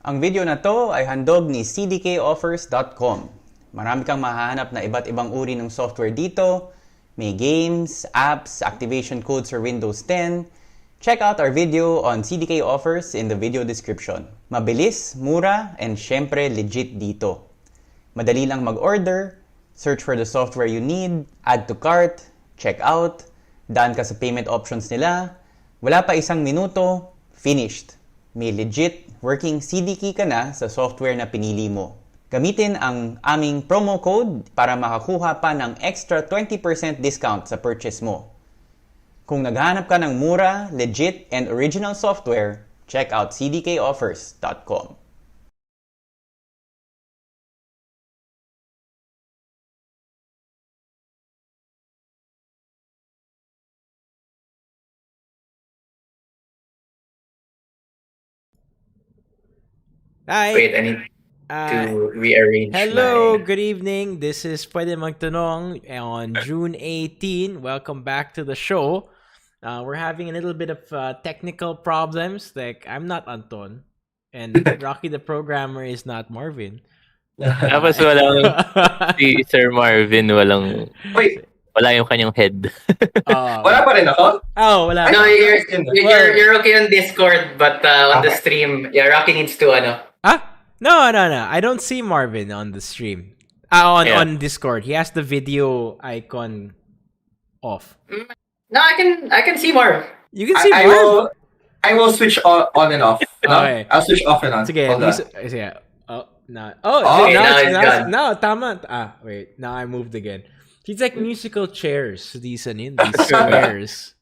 Ang video na to ay handog ni cdkoffers.com. Marami kang mahahanap na iba't ibang uri ng software dito. May games, apps, activation codes for Windows 10. Check out our video on CDK offers in the video description. Mabilis, mura, and syempre legit dito. Madali lang mag-order, search for the software you need, add to cart, check out, daan ka sa payment options nila, wala pa isang minuto, finished. May legit working CDK ka na sa software na pinili mo. Gamitin ang aming promo code para makakuha pa ng extra 20% discount sa purchase mo. Kung naghahanap ka ng mura, legit, and original software, check out cdkoffers.com. Hi. Wait, I need to rearrange. Hello, good evening. This is Pwede Tanong on June 18. Welcome back to the show. We're having a little bit of technical problems. Like, I'm not Anton, and Rocky the programmer is not Marvin. Tapos walang si Sir Marvin, wala yung kanyang head. Wala pa rin ako? Oh, wala. No, you're okay on Discord, but on the stream, yeah, Rocky needs to No. I don't see Marvin on the stream. On Discord. He has the video icon off. No, I can see Marv. You can see Marv. I will switch on and off. Okay. I'll switch off and on. Sige, Hold on. now tama. Wait. Now I moved again. He's like musical chairs. These squares.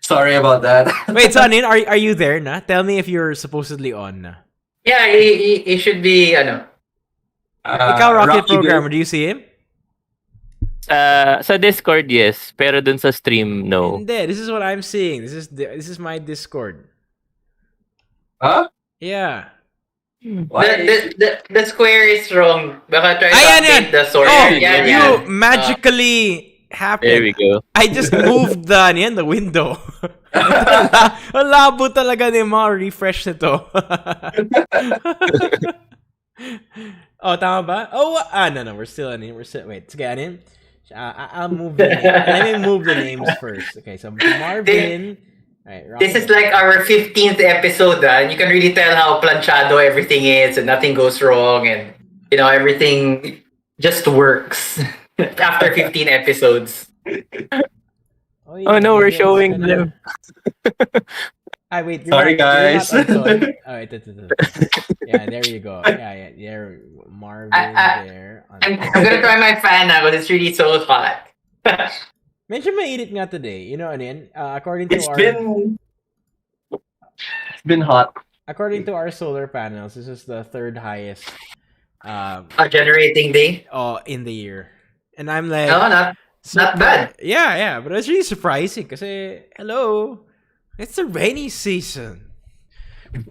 Sorry about that. Wait, Sonin, are you there na? Tell me if you're supposedly on na. Yeah, he should be, Ikaw, Rocket Programmer, do you see him? Sa Discord, yes. Pero dun sa stream, no. Hindi, this is what I'm seeing. This is my Discord. Huh? Yeah. The square is wrong. Baka try to update the source. You magically happened. There we go. I just moved the window. Ang labo talaga ng mga refresh nito. Oh, tama ba? Oh, no, we're still in. Wait, sige, anin? I'll move let me move the names first. Okay, so Marvin. Right, this is like our 15th episode, and you can really tell how planchado everything is, and nothing goes wrong, and everything just works after 15 episodes. Oh no, we're showing them. Wait. Sorry, guys. Alright, yeah, there you go. Yeah. There, Marvin there. I'm gonna try my fan now, but it's really so hot. Medyo mainit nga today. You know what I mean? According to It's been hot. According to our solar panels, this is the third highest Generating day. In the year. And I'm like, not bad. Yeah, but it's really surprising kasi hello, it's the rainy season.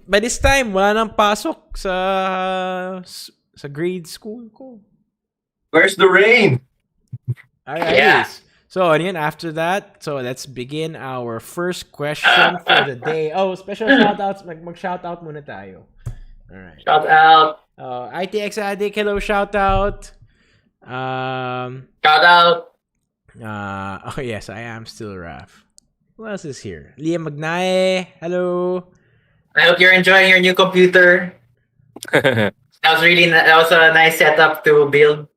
By this time, wala nang pasok sa grade school ko. Where's the rain? Yes. So, after that, let's begin our first question for the day. Oh, special shoutouts. Mag-shoutout muna tayo. Alright. Shout out. ITX Addict, hello, shoutout. Shout out. Oh, yes, I am still Raf. Who else is here? Liam Magnaye, hello. I hope you're enjoying your new computer. That was a nice setup to build.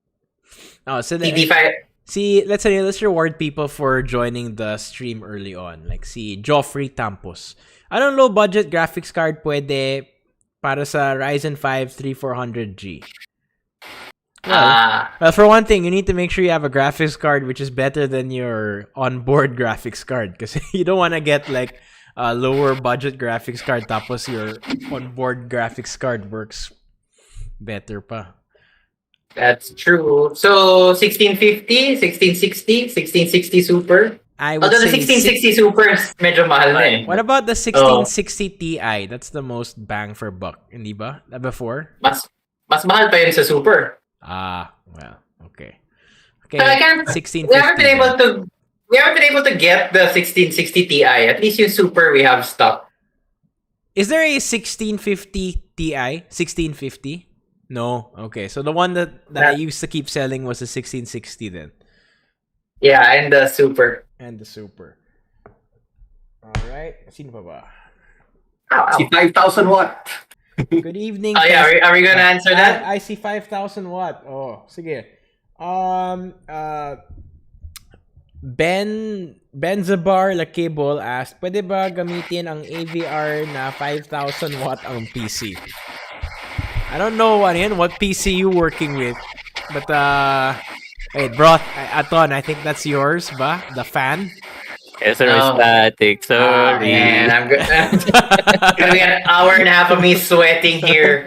Oh, so CD5. See, let's reward people for joining the stream early on. Like Joffrey Tampos. Anong low budget graphics card pwede para sa Ryzen 5 3400G? Well, for one thing, you need to make sure you have a graphics card which is better than your onboard graphics card, because you don't want to get like a lower budget graphics card tapos your onboard graphics card works better pa. That's true. So 1650, 1660, 1660 Super. Although the 1660 Super is medyo mahal na eh. What about the 1660 Ti? That's the most bang for buck, hindi ba? Before? Mas mahal pa yun sa Super. Well, okay. So I can't. 1650. We haven't been able to get the 1660 Ti. At least yung Super we have stock. Is there a 1650 Ti? 1650? No. Okay. So the one that I used to keep selling was the 1660 then. Yeah, and the super. And the super. Alright. Sino pa ba? Ow, See, 5,000 watt. Good evening. Oh yeah, are we gonna answer that? I see 5,000 watt. Oh, sige. Ben Zabar Lakibol asked, pwede ba gamitin ang AVR na 5,000 watt ang PC? I don't know what PC you working with. But, wait, bro, Aton, I think that's yours ba? The fan? Yes, sir, static. Sorry. Man, I'm good. Gonna be an hour and a half of me sweating here.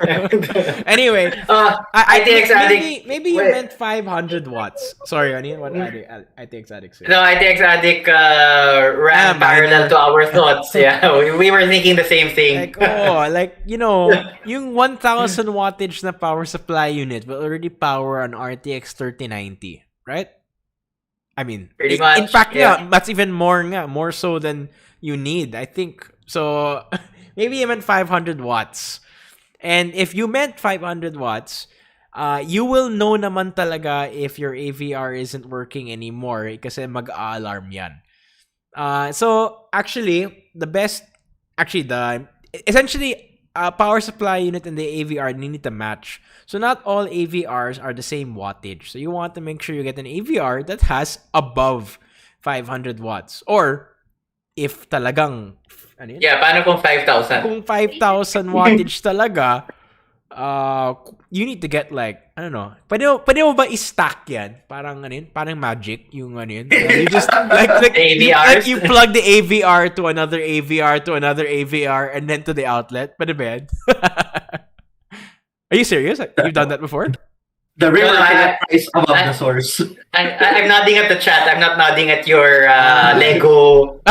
Anyway, ITX Addict. maybe you meant 500 watts. Sorry, what ITX Addict said? No, ITX Addict ran parallel to our thoughts. Yeah, we were thinking the same thing. Yung 1,000 wattage na power supply unit will already power an RTX 3090, right? I mean, pretty much. In fact, yeah, that's even more so than you need, I think. So, maybe you meant 500 watts. And if you meant 500 watts, you will know naman talaga if your AVR isn't working anymore kasi mag-a-alarm yan. So, actually, essentially, power supply unit and the AVR need to match. So not all AVRs are the same wattage. So you want to make sure you get an AVR that has above 500 watts. Or if talagang paano kung 5,000? Kung 5,000 wattage talaga, you need to get I don't know. Pwede mo ba i-stack yan? Parang parang magic yung yun. You just AVRs. You plug the AVR to another AVR to another AVR and then to the outlet. Pwede ba yan? Are you serious? You've done that before? The river cannot rise above the source. I'm nodding at the chat. I'm not nodding at your Lego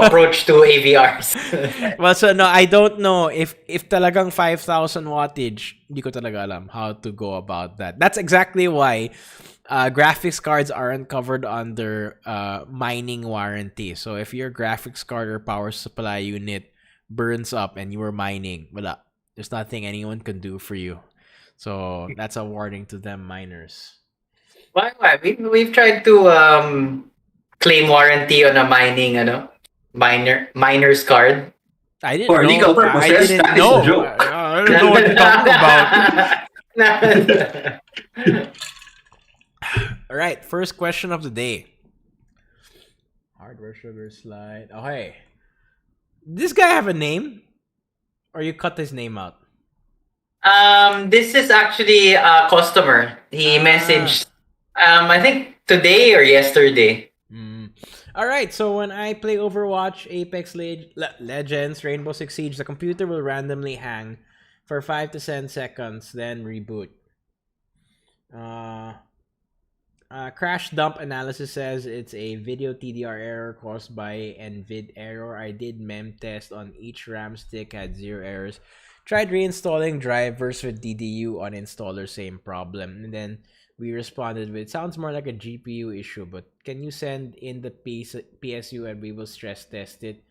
approach to AVRs. Well, so no, I don't know if talagang 5,000 wattage. Hindi ko talaga alam how to go about that. That's exactly why graphics cards aren't covered under mining warranty. So if your graphics card or power supply unit burns up and you were mining, wala. There's nothing anyone can do for you. So that's a warning to them miners. Why? We've tried to claim warranty on a miner's card. I didn't For know. legal purposes, I didn't that is know. a joke. I don't know what you're talking about. All right, first question of the day. Hardware sugar slide. Oh, hey. This guy have a name? Or you cut his name out? This is actually a customer. He messaged, I think today or yesterday. All right, so when I play Overwatch, Apex Legends, Rainbow Six Siege, the computer will randomly hang for 5 to 10 seconds, then reboot. Crash dump analysis says it's a video TDR error caused by NVID error. I did mem test on each RAM stick, had 0 errors. Tried reinstalling drivers with DDU on installer, same problem. And then we responded with, sounds more like a GPU issue, but can you send in the PSU and we will stress test it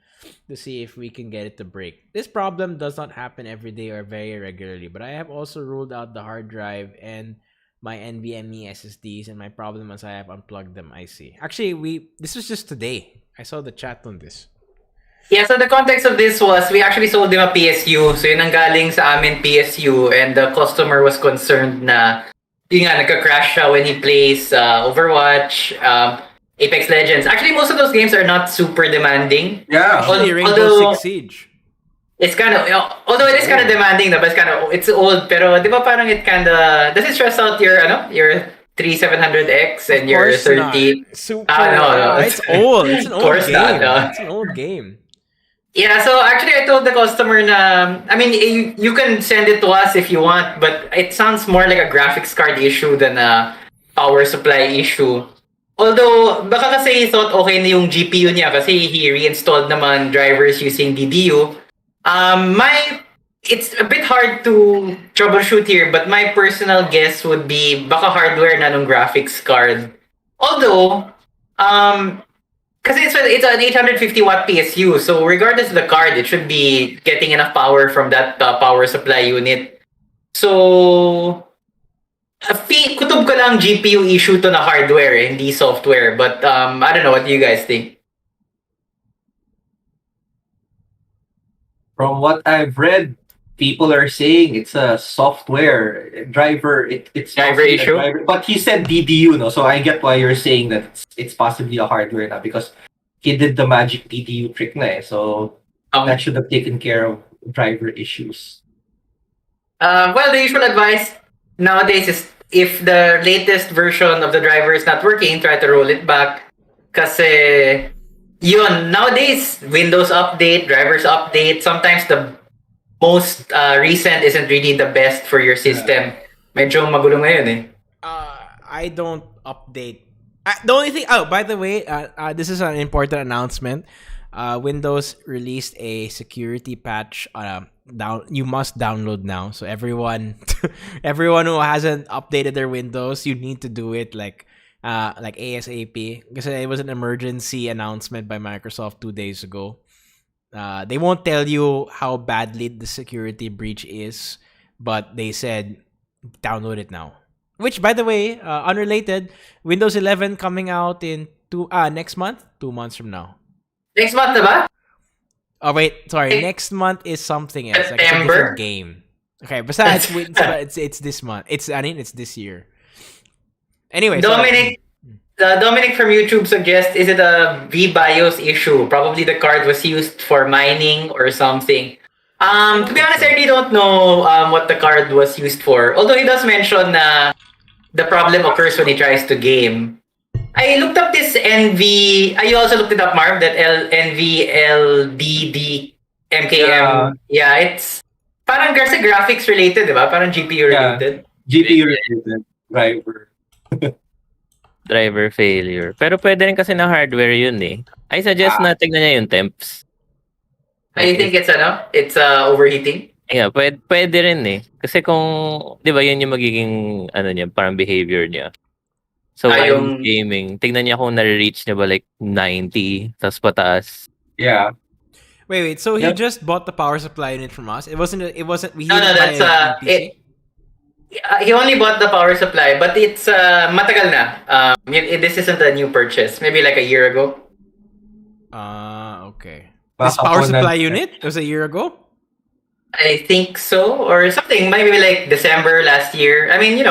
to see if we can get it to break. This problem does not happen every day or very regularly, but I have also ruled out the hard drive and my NVMe SSDs, and my problem is I have unplugged them, I see. Actually, this was just today. I saw the chat on this. Yeah, so the context of this was we actually sold him a PSU. So yun ang galing sa amin PSU, and the customer was concerned na yun nga, nagka-crash siya when he plays Overwatch, Apex Legends. Actually, most of those games are not super demanding. Yeah. Actually, Rainbow Six Siege. It's kind of, although it is kind of demanding, but it's old. Pero di ba parang it kind of, does it stress out your 3700X and your 30? Super. No. It's old. It's an old game. Not. It's an old game. Yeah, so actually I told the customer na, I mean, you can send it to us if you want, but it sounds more like a graphics card issue than a power supply issue. Although, baka kasi he thought okay na yung GPU niya kasi he reinstalled naman drivers using DDU. It's a bit hard to troubleshoot here, but my personal guess would be baka hardware na nung graphics card. Although, because it's an 850 watt PSU, so regardless of the card, it should be getting enough power from that power supply unit. So, kutob ko lang GPU issue to na hardware, hindi software. But I don't know, what do you guys think? From what I've read, people are saying it's a software driver. It's Driver possibly a issue? driver, but he said DDU, no. So I get why you're saying that it's possibly a hardware now because he did the magic DDU trick, na. So that should have taken care of driver issues. Well, the usual advice nowadays is if the latest version of the driver is not working, try to roll it back. Kasi yun, nowadays, Windows update, drivers update, sometimes the most recent isn't really the best for your system. Medyo magulo ngayon eh. I don't update. The only thing. Oh, by the way, this is an important announcement. Windows released a security patch. You must download now. So everyone who hasn't updated their Windows, you need to do it like ASAP, because it was an emergency announcement by Microsoft 2 days ago. They won't tell you how badly the security breach is, but they said download it now. Which, by the way, unrelated, Windows 11 coming out in next month, 2 months from now. Next month na ba? Oh wait, sorry. Next month is something else. Like it's a September? different game. Okay, besides it's this month. It's this year. Anyway, Dominic from YouTube suggests, is it a VBIOS issue? Probably the card was used for mining or something. To be honest, I really don't know what the card was used for. Although he does mention the problem occurs when he tries to game. I looked up this NV. You also looked it up, Marv, that NVLDD MKM. Yeah, it's parang graphics related, diba? Parang GPU related. GPU related driver. Driver failure. Pero pwede rin kasi na hardware yun eh. I suggest na tignan niya yung temps. I think it's overheating. Yeah, pwede rin eh. Kasi kung, di ba yun yung magiging, niya, parang behavior niya. So, while gaming, tignan niya kung nare-reach niya ba like 90, tas pataas. Yeah. Wait. So he just bought the power supply unit from us. It wasn't. No, that's PC. He only bought the power supply, but it's matagal na. This isn't a new purchase. Maybe like a year ago. Okay. This power supply unit was a year ago? I think so, or something. Maybe like December last year. I mean,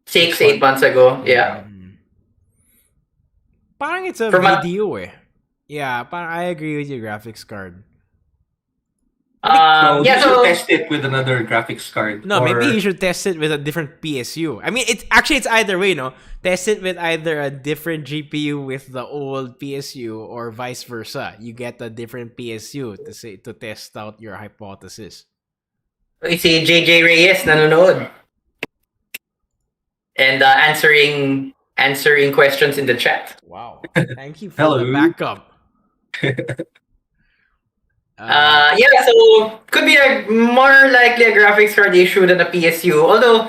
6-8 months ago. Yeah. Parang it's a video eh. Yeah, parang I agree with your graphics card. So you should test it with another graphics card. No, maybe you should test it with a different PSU. I mean, it's either way, no? Test it with either a different GPU with the old PSU or vice versa. You get a different PSU to test out your hypothesis. Si JJ Reyes nanonood. And answering questions in the chat. Wow. Thank you for the backup. So could be more likely a graphics card issue than a PSU. Although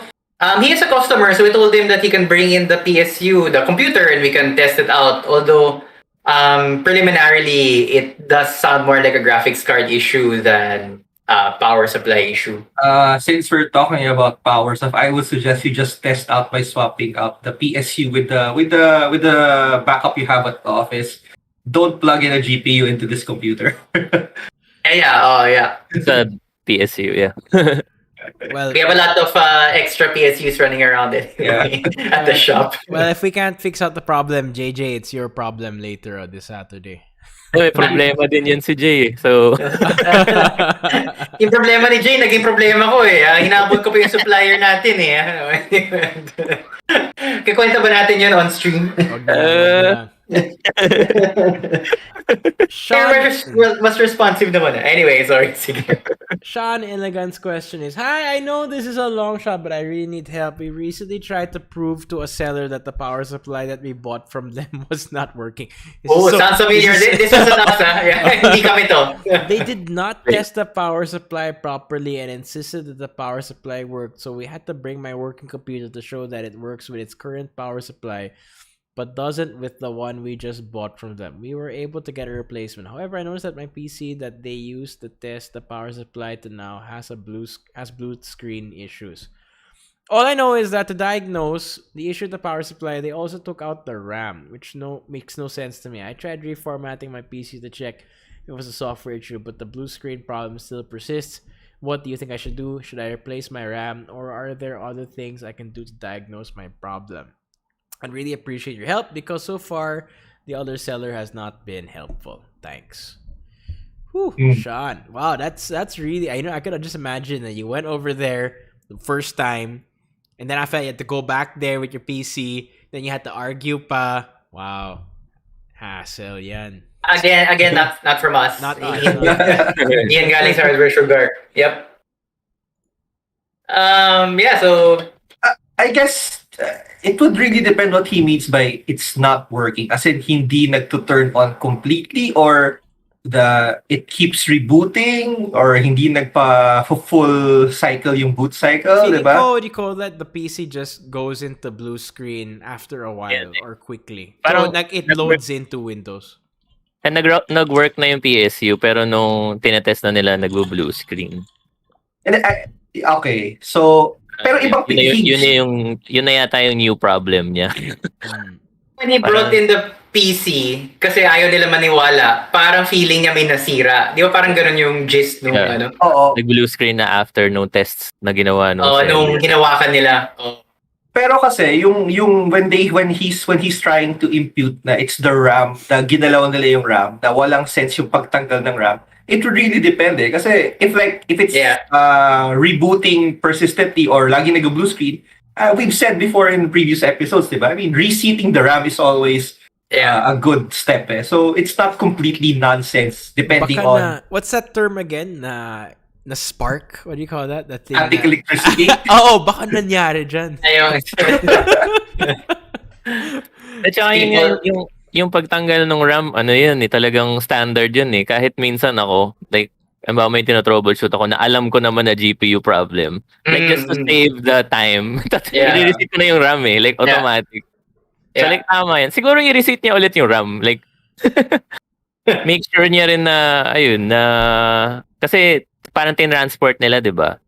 he is a customer, so we told him that he can bring in the PSU, the computer, and we can test it out. Although preliminarily, it does sound more like a graphics card issue than power supply issue. Since we're talking about power stuff, I would suggest you just test out by swapping out the PSU with the backup you have at the office. Don't plug in a GPU into this computer. Yeah. It's a PSU, yeah. Well, we have a lot of extra PSUs running around it at the shop. Well, if we can't fix out the problem, JJ, it's your problem later this Saturday. May problema din yun si Jay. So, yung problema ni Jay, naging problema ko eh. Hinabol ko pa yung supplier natin eh. Kikwenta ba natin yun on stream? Wag na. Sean, mas responsive naman. Anyway, sorry. Sige. Sean Elegant's question is, hi, I know this is a long shot, but I really need help. We recently tried to prove to a seller that the power supply that we bought from them was not working. Sounds familiar. This was us, Hindi kami to. They did not test the power supply properly and insisted that the power supply worked. So we had to bring my working computer to show that it works with its current power supply. but doesn't with the one we just bought from them. We were able to get a replacement. However, I noticed that my PC that they used to test the power supply to now has blue screen issues. All I know is that to diagnose the issue with the power supply, they also took out the RAM, which makes no sense to me. I tried reformatting my PC to check if it was a software issue, but the blue screen problem still persists. What do you think I should do? Should I replace my RAM, or are there other things I can do to diagnose my problem? I'd really appreciate your help because so far the other seller has not been helpful. Thanks. Whew, Sean. Wow, that's really, I could just imagine that you went over there the first time, and then after you had to go back there with your PC, then you had to argue pa. Wow. Hassle yan. Again, not from us. Not us. Ian galing sa Hardware Sugar. Yep. Yeah, so I guess it would really depend what he means by it's not working. As in, hindi nagto-turn on completely, or it keeps rebooting, or hindi nagpa full cycle yung boot cycle, Feeling diba? ko, what do you call that? The PC just goes into blue screen after a while or quickly. So, Parang it loads into Windows. And nag-work na yung PSU, pero nung tinetest na nila, nag-blue screen. And okay, so pero ibang yun na yata yung new problem niya. when he brought in the PC, kasi ayaw nila maniwala, parang feeling niya may nasira. Di ba parang ganun yung gist nung ano? Oo. Nag-blue screen na after no tests na ginawa nung ginawakan nila. Pero kasi yung when he's trying to impute na it's the RAM, na ginalaw nila yung RAM, na walang sense yung pagtanggal ng RAM, it would really depend eh. Kasi if it's rebooting persistently or lagi nag-blue screen, we've said before in previous episodes, diba? I mean, reseating the RAM is always a good step eh. So it's not completely nonsense depending on what's that term again? Na spark? What do you call that? That thing. Static electricity. Oo, baka nangyari dyan. Ayun. At saka yung pagtanggal ng RAM, ano yun eh, talagang standard yun eh. Kahit minsan ako, like, may tinatroubleshoot ako na alam ko naman na GPU problem. Like, just to save the time, i-reset ko na yung RAM eh, like, automatic. So, like, tama yan. Siguro i-reset niya ulit yung RAM. Like, make sure niya rin na, ayun, na, kasi, parang tin-transport nila, di ba?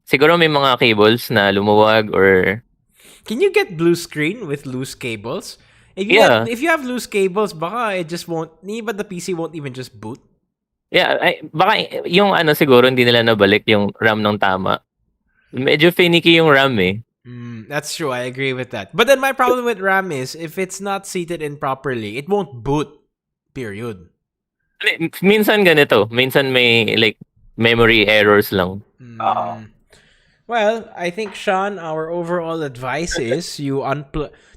Siguro may mga cables na lumuwag or... Can you get blue screen with loose cables? If you have loose cables, baka it just won't... But the PC won't even just boot. Yeah, baka yung siguro hindi nila nabalik yung RAM ng tama. Medyo finicky yung RAM eh. That's true, I agree with that. But then my problem with RAM is, if it's not seated in properly, it won't boot. Period. Minsan ganito. Minsan may like memory errors lang. Well, I think, Sean, our overall advice is you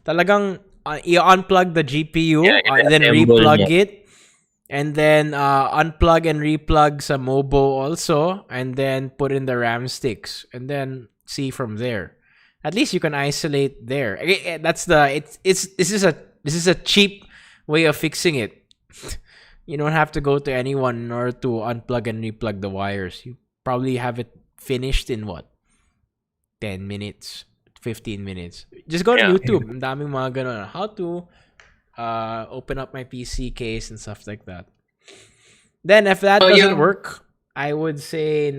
talagang you unplug the GPU and then replug it, and then unplug and replug sa mobo also, and then put in the RAM sticks, and then see from there. At least you can isolate there. This is a cheap way of fixing it. You don't have to go to anyone in order to unplug and replug the wires. You probably have it finished in 10 minutes, 15 minutes. Just go to YouTube. Ang daming mga ganun. How to open up my PC case and stuff like that. Then if that doesn't work, I would say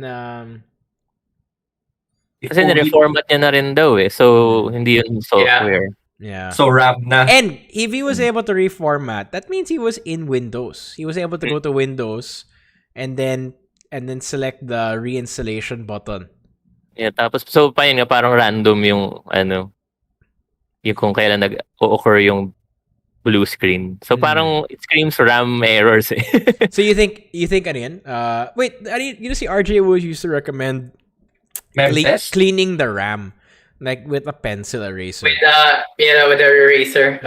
kasi na-reformat niya na rin daw eh. So, hindi yun software. Yeah. So RAM na. And if he was able to reformat, that means he was in Windows. He was able to go to Windows and then select the reinstallation button. Yeah, tapos so pa yun nga parang random yung yung kung kailan nag-occur yung blue screen. So parang it screams RAM errors eh. So you think ano yan? Wait, you see RJ Wood used to recommend cleaning the RAM. Like with a pencil eraser. With an eraser.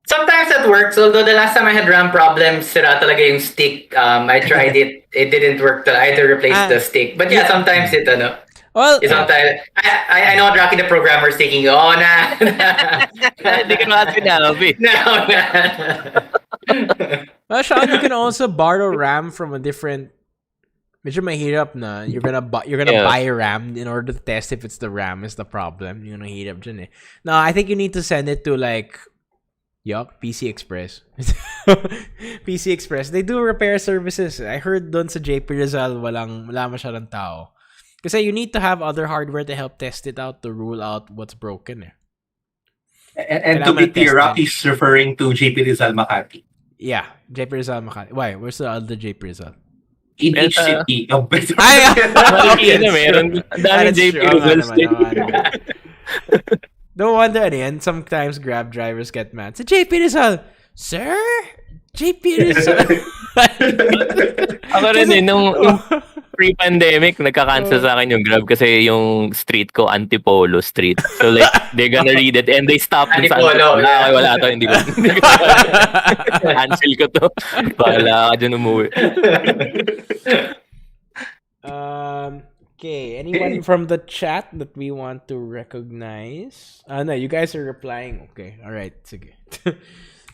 Sometimes that works. Although the last time I had RAM problems, sira talaga yung stick. I tried it. It didn't work. I had to replace the stick. But sometimes it Well, sometimes I know Rocky the programmer is thinking, oh nah. Hindi ka naman sinabi. No. Well, Sean, you can also borrow RAM from a different. Medyo mahirap na. You're gonna buy RAM in order to test if it's the RAM is the problem. You're gonna hirap dyan eh. No, I think you need to send it to like Yup, PC Express. PC Express. They do repair services. I heard doon sa JP Rizal, wala masyadong tao. Kasi you need to have other hardware to help test it out to rule out what's broken. And to be clear, Rocky's referring to JP Rizal Makati. Yeah, JP Rizal Makati. Why? Where's the other JP Rizal? In each city of better. Meron. Ang daming JP Rizal State. No wonder sometimes Grab drivers get mad. Sa JP Rizal, Sir? JP Rizal? Ako rin nung pre-pandemic, nagka-cancel sa akin yung Grab kasi yung street ko, Antipolo Street. So like, they're gonna read it and they stop dun sa Antipolo. Okay, wala to, hindi ko. Cancel ko to. Bahala ka dyan umuwi. Okay, anyone from the chat that we want to recognize? No, you guys are replying. Okay, alright, sige.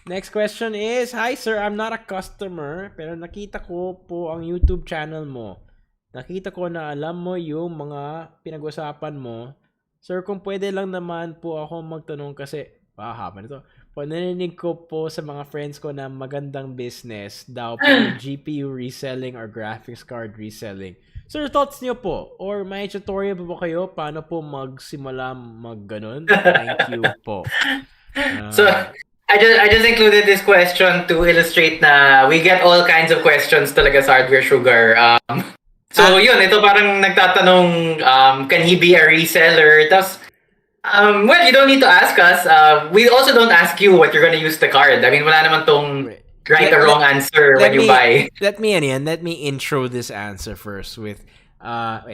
Next question is, hi sir, I'm not a customer, pero nakita ko po ang YouTube channel mo. Nakita ko na alam mo yung mga pinag-usapan mo. Sir, kung pwede lang naman po ako magtanong kasi, haba nito. Narinig ko po sa mga friends ko na magandang business daw po GPU reselling or graphics card reselling. Sir, thoughts niyo po? Or may tutorial po ba kayo? Paano po magsimula mag-ganon? Thank you po. So, I just included this question to illustrate na we get all kinds of questions talaga sa Hardware Sugar. So, yun, ito parang nagtatanong, can he be a reseller? Tapos, well, you don't need to ask us. We also don't ask you what you're gonna use the card. I mean, wala naman tong right or wrong answer when you buy. Let me intro this answer first with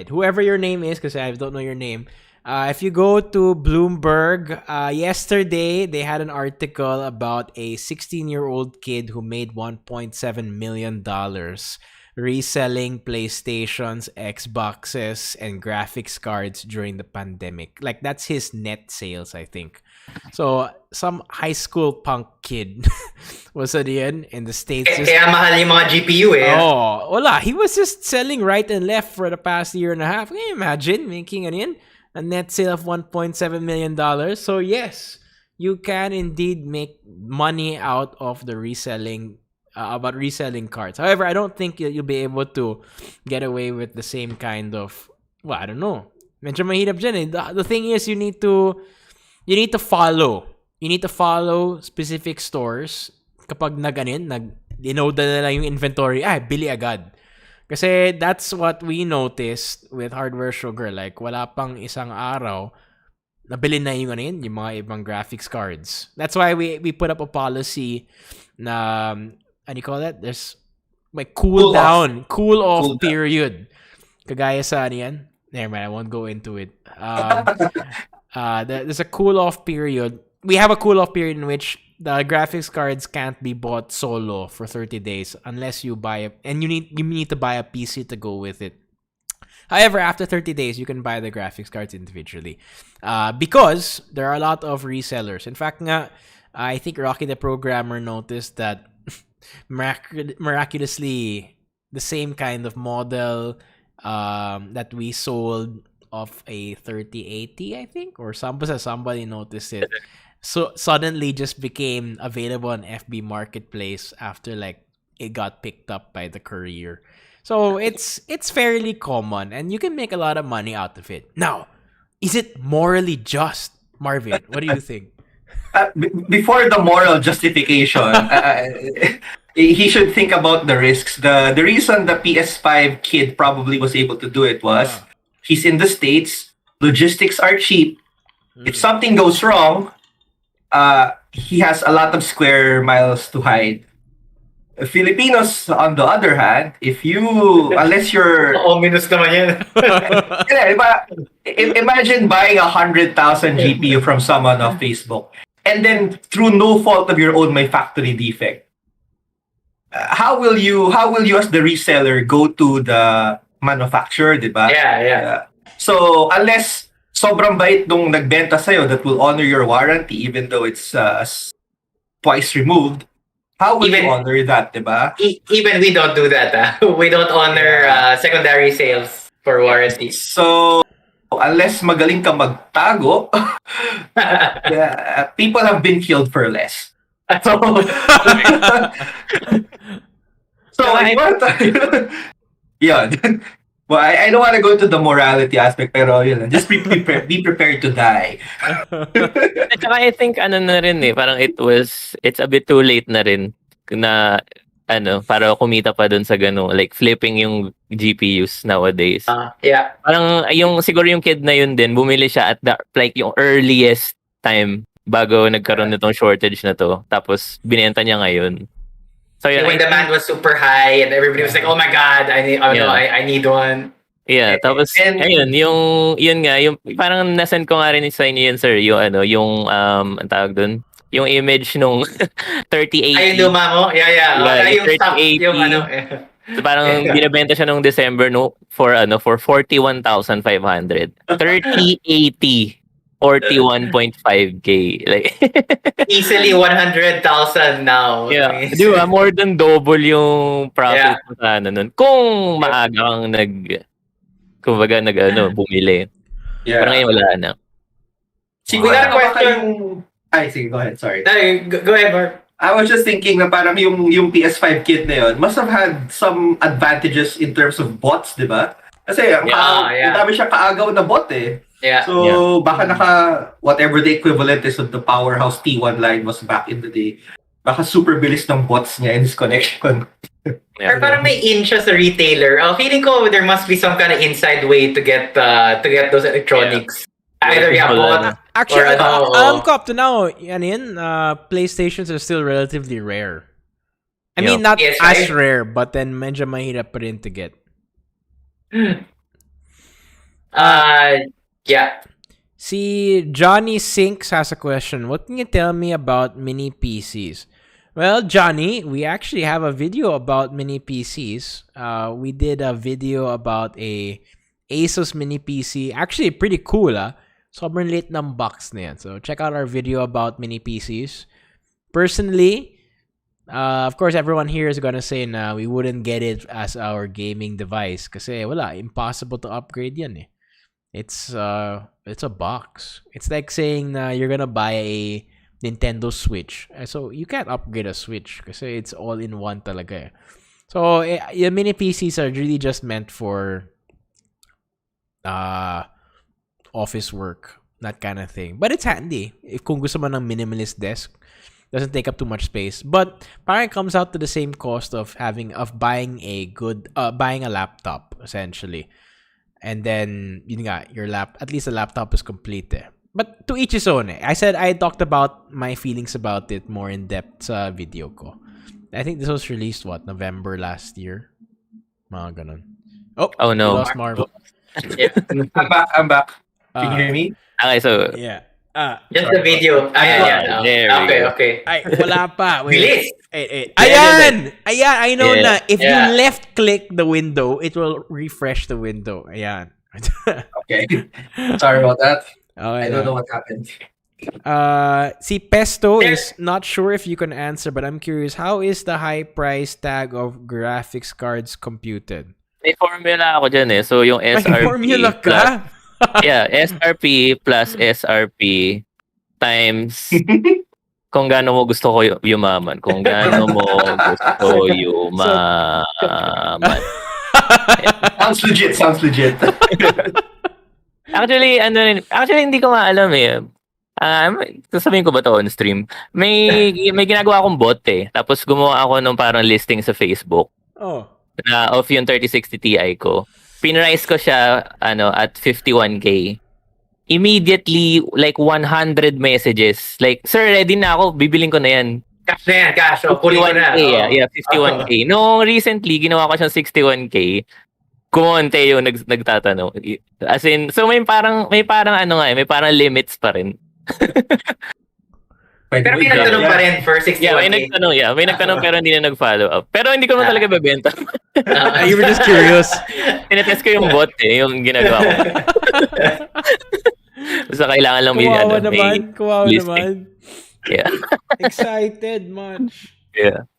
whoever your name is, because I don't know your name. If you go to Bloomberg, yesterday they had an article about a 16-year-old kid who made $1.7 million reselling PlayStations, Xboxes, and graphics cards during the pandemic. Like, that's his net sales, I think. So, some high school punk kid was in the States. Kaya mahal yung mga GPU eh. Oh, wala. He was just selling right and left for the past year and a half. Can you imagine making a net sale of $1.7 million? So, yes, you can indeed make money out of the reselling about reselling cards. However, I don't think you'll be able to get away with the same kind of, well, I don't know. Medyo mahirap dyan eh. The thing is, you need to follow. You need to follow specific stores. Kapag dinode na lang yung inventory, bili agad. Kasi that's what we noticed with Hardware Sugar. Like, wala pang isang araw, nabili na yung yung mga ibang graphics cards. That's why we put up a policy na, how do you call that? There's like cool off period. Kagaya sa yan. Never mind, I won't go into it. There's a cool off period. We have a cool off period in which the graphics cards can't be bought solo for 30 days unless you buy and you need to buy a PC to go with it. However, after 30 days, you can buy the graphics cards individually. Because there are a lot of resellers. In fact, I think Rocky the programmer noticed that miraculously the same kind of model that we sold of a 3080, I think, or somebody noticed it. So suddenly just became available on FB Marketplace after like it got picked up by the courier. So it's fairly common and you can make a lot of money out of it. Now, is it morally just, Marvin? What do you think? Before the moral justification, he should think about the risks. The reason the PS5 kid probably was able to do it was he's in the States, logistics are cheap. If something goes wrong, he has a lot of square miles to hide. Filipinos, on the other hand, unless you're... Ominous naman yan. Imagine buying 100,000 GPU from someone on Facebook. And then, through no fault of your own, my factory defect. How will you as the reseller go to the manufacturer, diba? Yeah. So, unless sobrang bait nung nagbenta sa'yo that will honor your warranty even though it's twice removed, how will you honor that, diba? Even we don't do that. We don't honor secondary sales for warranties. So, unless magaling ka magtago, people have been killed for less. So, yun. Well, I don't want to go to the morality aspect, pero yun, just be prepared to die. At saka I think ano na rin parang it's a bit too late na rin na para kumita pa dun sa gano'n, like flipping yung GPUs nowadays. Yeah. Parang siguro yung kid na yun din, bumili siya at like yung earliest time bago nagkaroon nitong shortage na to. Tapos binenta niya ngayon. So yun, when demand was super high and everybody was like, "Oh my god, I need one." Yeah, tapos ayun, yun nga, yung parang nasend ko nga rin sa inyo yun, sir, yung ang tawag dun, yung image nung 3080. Ay, yung luma mo? Yeah. Yung 3080. Yung So parang binebenta siya nung December for 41,500. 3080 41.5K. Like easily 100,000 now. Yeah. Di ba? More than double yung profit mo sana nun. Kung maaga kang bumili. Yeah. Parang ngayon wala na. We got a question. Sige, go ahead. Sorry. No, go ahead, Mark. I was just thinking na parang yung PS5 kit na yun must have had some advantages in terms of bots, di ba? Kasi ang dami siya kaagaw na bot eh. Yeah. So, baka whatever the equivalent is of the powerhouse T1 line was back in the day, baka super bilis ng bots niya in his connection. Or parang may in siya sa retailer. Feeling ko there must be some kind of inside way to get those electronics. Either bot. Actually, alam ko up to now, PlayStations are still relatively rare. I mean, not as rare, but then medyo mahirap pa rin to get. Yeah. See, Johnny Sinks has a question. What can you tell me about mini PCs? Well, Johnny, we actually have a video about mini PCs. We did a video about a Asus mini PC. Actually, pretty cool, Sobrang lit ng box na yan. So, check out our video about mini PCs. Personally, of course, everyone here is gonna say na we wouldn't get it as our gaming device kasi impossible to upgrade yan eh. It's a box. It's like saying you're gonna buy a Nintendo Switch. So you can't upgrade a Switch kasi it's all in one talaga. So your mini PCs are really just meant for office work, that kind of thing. But it's handy if kung gusto mo ng minimalist desk. Doesn't take up too much space, but parang comes out to the same cost of buying a laptop essentially. And then, at least the laptop is complete. But to each his own. I talked about my feelings about it more in depth sa video ko. I think this was released, November last year? Mga ganun. Oh no. We lost Marvel. Yeah. I'm back. Can you hear me? Okay, so... Yeah. Just the video. Okay. Ay, wala pa. Bilis! Ayan! I know na. If you Yeah. left click the window, it will refresh the window. Ayan. Okay. Sorry about that. Okay, I don't know what happened. See, Pesto is not sure if you can answer, but I'm curious. How is the high price tag of graphics cards computed? May formula ako dyan eh. So yung SRP... May formula ka? Yeah, SRP plus SRP times kung gaano mo gusto ko yumaman. Kung gaano mo gusto yumaman. Sounds legit. Actually, hindi ko maalam eh. Sasabihin ko ba to on stream? May ginagawa akong bot eh. Tapos gumawa ako ng parang listing sa Facebook. Oh. Na of yung 3060 Ti ko. Pinrice ko siya at 51K. Immediately, like 100 messages. Like, sir, ready na ako. Bibiling ko na yan. Cash na yan, cash. Kunin ko na. Yeah, 51K. Noong recently, ginawa ko siyang 61K. Kumonte yung nagtatanong. As in, so may parang limits pa rin. Pero may nagtanong pa rin for 61K. Yeah, may nagtanong pero hindi na nag-follow up. Pero hindi ko naman talaga bebenta. You were just curious. Tinetest ko yung bot yung ginagawa ko. So kailangan lang Kuwawa listing. naman. Yeah. Excited much. Yeah.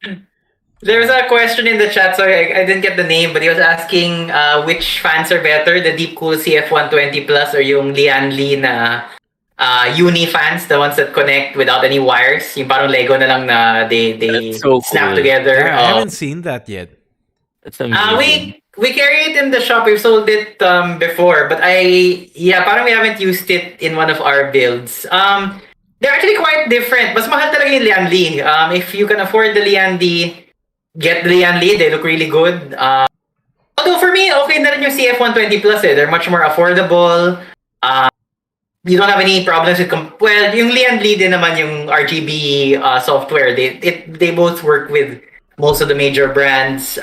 There was a question in the chat, so I didn't get the name, but he was asking which fans are better, the Deepcool CF120 Plus or yung LIANLI na Uni Fans, the ones that connect without any wires. Yung parang Lego na lang na they That's so snap cool. together. Yeah, I haven't seen that yet. That's amazing. We carry it in the shop. We've sold it before, but parang we haven't used it in one of our builds. They're actually quite different. Mas mahal talaga yung LIANLI. If you can afford the LIANLI, get the LIANLI. They look really good. Although for me, okay na rin yung CF120 Plus. They're much more affordable. You don't have any problems with yung LIANLI din naman yung RGB software. They both work with most of the major brands.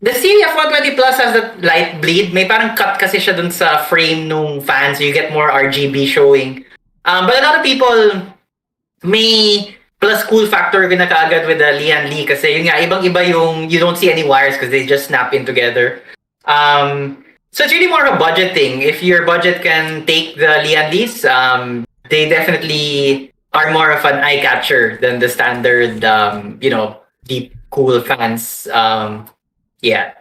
The CF120 Plus has that light bleed. May parang cut kasi siya dun sa frame nung fan, so you get more RGB showing. But a lot of people may plus cool factor na kaagad with the LIANLI kasi yun nga, ibang-iba yung you don't see any wires because they just snap in together. So it's really more of a budget thing. If your budget can take the LIANLIs, they definitely are more of an eye catcher than the standard, deep cool fans. Yeah.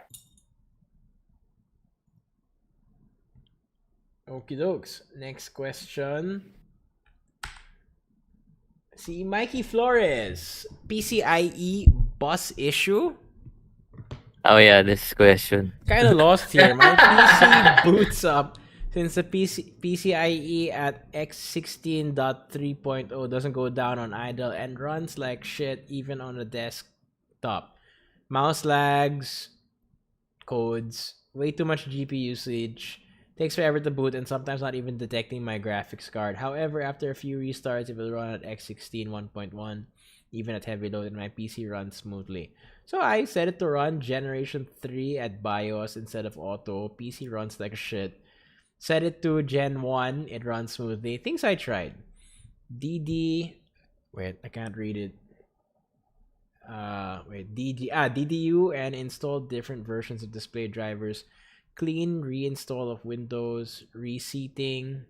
Okie dokes. Next question. Si Mikey Flores. PCIe Bus Issue? Oh yeah, this question. Kind of lost here. My PC boots up since the PCIe at X16.3.0 doesn't go down on idle and runs like shit even on a desktop. Mouse lags, codes, way too much GPU usage, takes forever to boot, and sometimes not even detecting my graphics card. However, after a few restarts, it will run at X16 1.1. Even at heavy load, and my PC runs smoothly. So I set it to run Generation 3 at BIOS instead of auto. PC runs like shit. Set it to Gen 1, it runs smoothly. Things I tried. Wait, I can't read it. DDU and installed different versions of display drivers. Clean reinstall of Windows, reseating,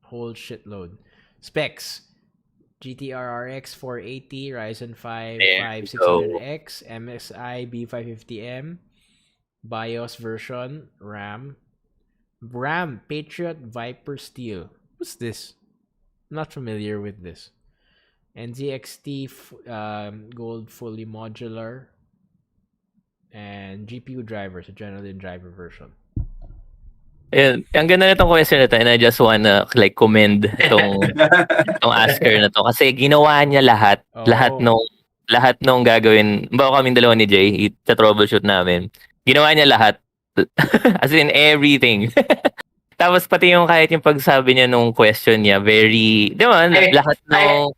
whole shitload. Specs: GTR RX 480, Ryzen 5 5600X, MSI B550M, BIOS version, RAM, Patriot Viper Steel. What's this? I'm not familiar with this. NZXT Gold fully modular, and GPU drivers, a general driver version. Ayun, ang ganda nitong question na to, and I just wanna commend itong asker na to kasi ginawa niya lahat nung gagawin. Bago kaming dalawa ni Jay, i-troubleshoot namin. Ginawa niya lahat. As in everything. Tapos pati yung kahit yung pagsabi niya nung question niya, very, di ba, lahat ng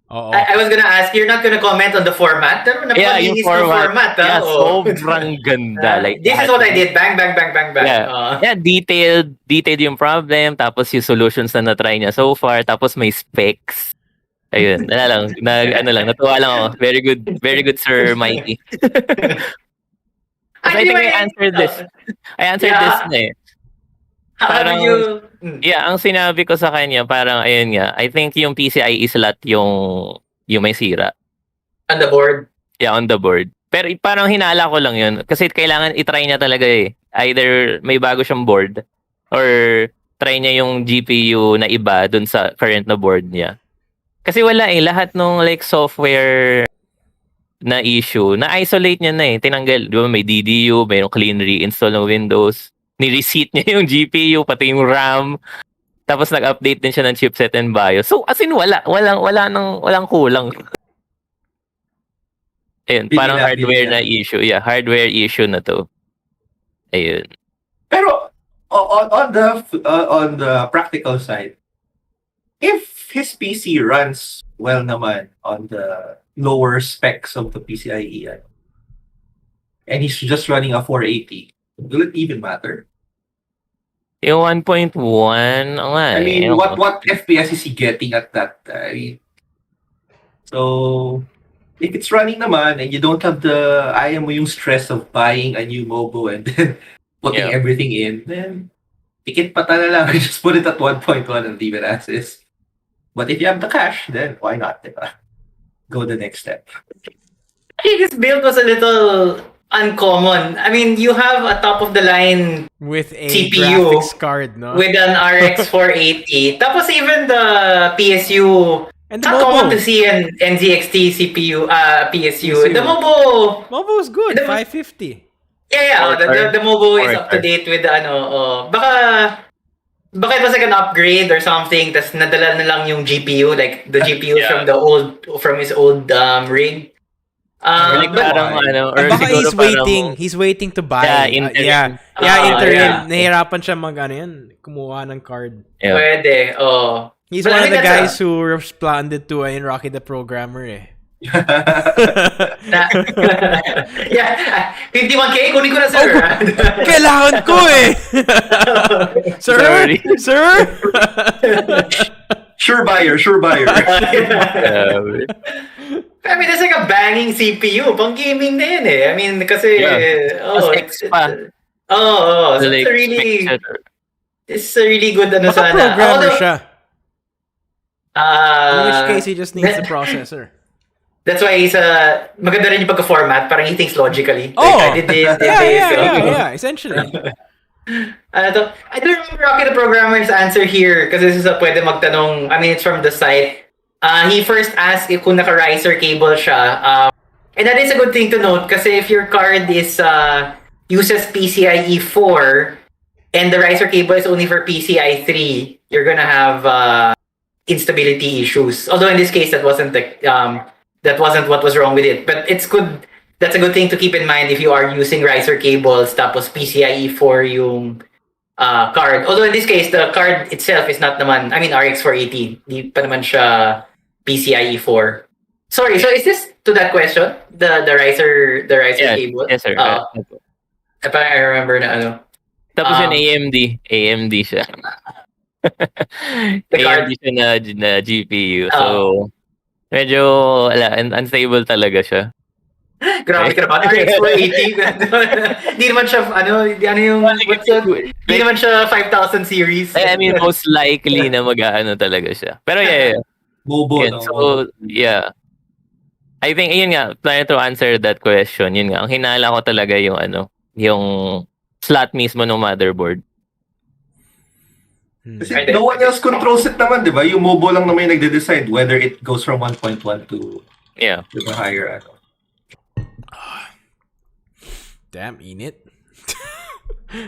I was gonna ask, you're not gonna comment on the format? Yeah, yung format. Yeah, sobrang ganda. This is what I did. Bang, bang, bang, bang, bang. Yeah, detailed yung problem, tapos yung solutions na na-try niya so far, tapos may specs. Ayun, natuwa lang ako. Very good, Sir Mikey. I think I answered this. This na eh. Parang, ang sinabi ko sa kanya, parang, ayun nga, I think yung PCIe slot yung may sira. On the board? Yeah, on the board. Pero parang hinala ko lang yun. Kasi kailangan itry niya talaga eh. Either may bago siyang board, or try niya yung GPU na iba dun sa current na board niya. Kasi wala eh, lahat ng software na issue, na-isolate niya na eh. Tinanggal, di ba, may DDU, may clean reinstall ng Windows. Ni-reset niya yung GPU, pati yung RAM. Tapos nag-update din siya ng chipset and BIOS. So, as in, walang kulang. Ayun, parang hardware na issue. Yeah, hardware issue na to. Ayun. Pero, on the practical side, if his PC runs well naman on the lower specs of the PCIe, and he's just running a 480, will it even matter? Yung 1.1, I mean, what FPS is he getting at that? So, if it's running naman and you don't have ayaw mo yung stress of buying a new mobo and then putting everything in, then tikit pata na lang. Just put it at 1.1 and leave it as is. But if you have the cash, then why not? Diba? Go the next step. I think his build was a little uncommon. I mean, you have a top of the line With a CPU graphics card, no? with an RX 480. Tapos even the PSU. And It's the not common mobo. to see an NZXT CPU, PSU. PSU. The mobo. Mobo is good. The- 550. Yeah, the mobo is Or- up to date with the baka it was like an upgrade or something, tas nadala na lang yung GPU, like the GPU Yeah. from his old rig. Or like But parang or Baka siguro he's parang- waiting. He's waiting to buy. Yeah, interim. Interim. yeah. Nahirapan siya kumuha ng card. Yeah. pwede, He's But one I of the think that's guys who responded to in Rocky the Programmer eh. yeah, 51K, kunin ko na, sir. Kailangan ko eh! Sir? Sorry. Sir? Sure buyer. I mean, it's like a banging CPU. Pang gaming na yun eh. I mean, kasi... Mas X pa. So Like, it's a really good Baka sana. programmer Although, siya. In which case, he just needs the processor. That's why he's maganda rin yung pagka-format. Parang he thinks logically. Oh! Like, I did this, Yeah, essentially. I don't remember Rocky the Programmer's answer here because this is a Pwede Magtanong. I mean, it's from the site. He first asked if kung naka-riser cable siya. And that is a good thing to note kasi if your card is uses PCIe 4 and the riser cable is only for PCIe 3, you're gonna have instability issues. Although in this case, that wasn't what was wrong with it. But it's good. That's a good thing to keep in mind if you are using riser cables tapos PCIe 4 yung card. Although in this case, the card itself is not naman, I mean RX 480. Di pa naman siya PCIe 4. Sorry, so is this to that question? The riser cable? Yes, sir. I remember na ano. Tapos yung AMD siya. The card. AMD siya na GPU. So, medyo unstable talaga siya. Grabe ka naman. RX 480. Di naman siya, di naman siya 5,000 series. I mean, most likely na mag-aano talaga siya. Pero yeah. Mobo, Yun, no? so, yeah. I think, yun nga, trying to answer that question, yun nga, ang hinala ko talaga yung slot mismo ng motherboard. Kasi no one else controls it naman, di ba? Yung mobo lang naman yung nagde-decide whether it goes from 1.1 to the higher. Damn, init.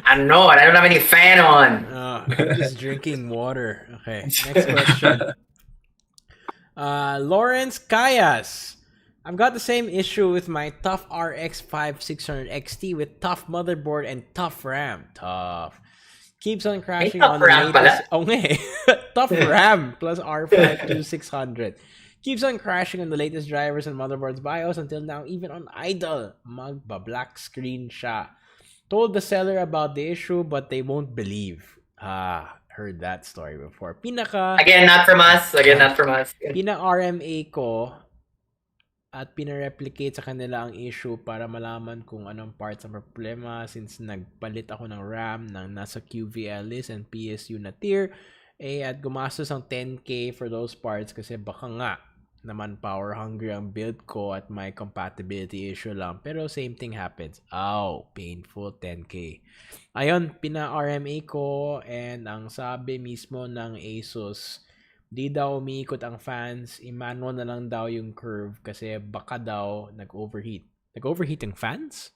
I don't know. I don't have any fan on. I'm just drinking water. Okay, next question. Lawrence Kayas. I've got the same issue with my TUF RX 5600 XT with tough motherboard and tough RAM. Tough. Keeps on crashing on the latest... Oh, ngay. Tough RAM plus R5 2600. Keeps on crashing on the latest drivers and motherboard's BIOS until now, even on idle. Magba-black screen siya. Told the seller about the issue, but they won't believe. Heard that story before. Again, not from us. Pina-RMA ko at pina-replicate sa kanila ang issue para malaman kung anong parts ang problema since nagpalit ako ng RAM ng nasa QVL list and PSU na tier at gumastos ng 10K for those parts kasi baka nga naman power hungry ang build ko at may compatibility issue lang. Pero same thing happens. Painful 10K. Ayun, pina-RMA ko and ang sabi mismo ng ASUS, di daw umiikot ang fans, i-manual na lang daw yung curve kasi baka daw nag-overheat. Nag-overheat ang fans?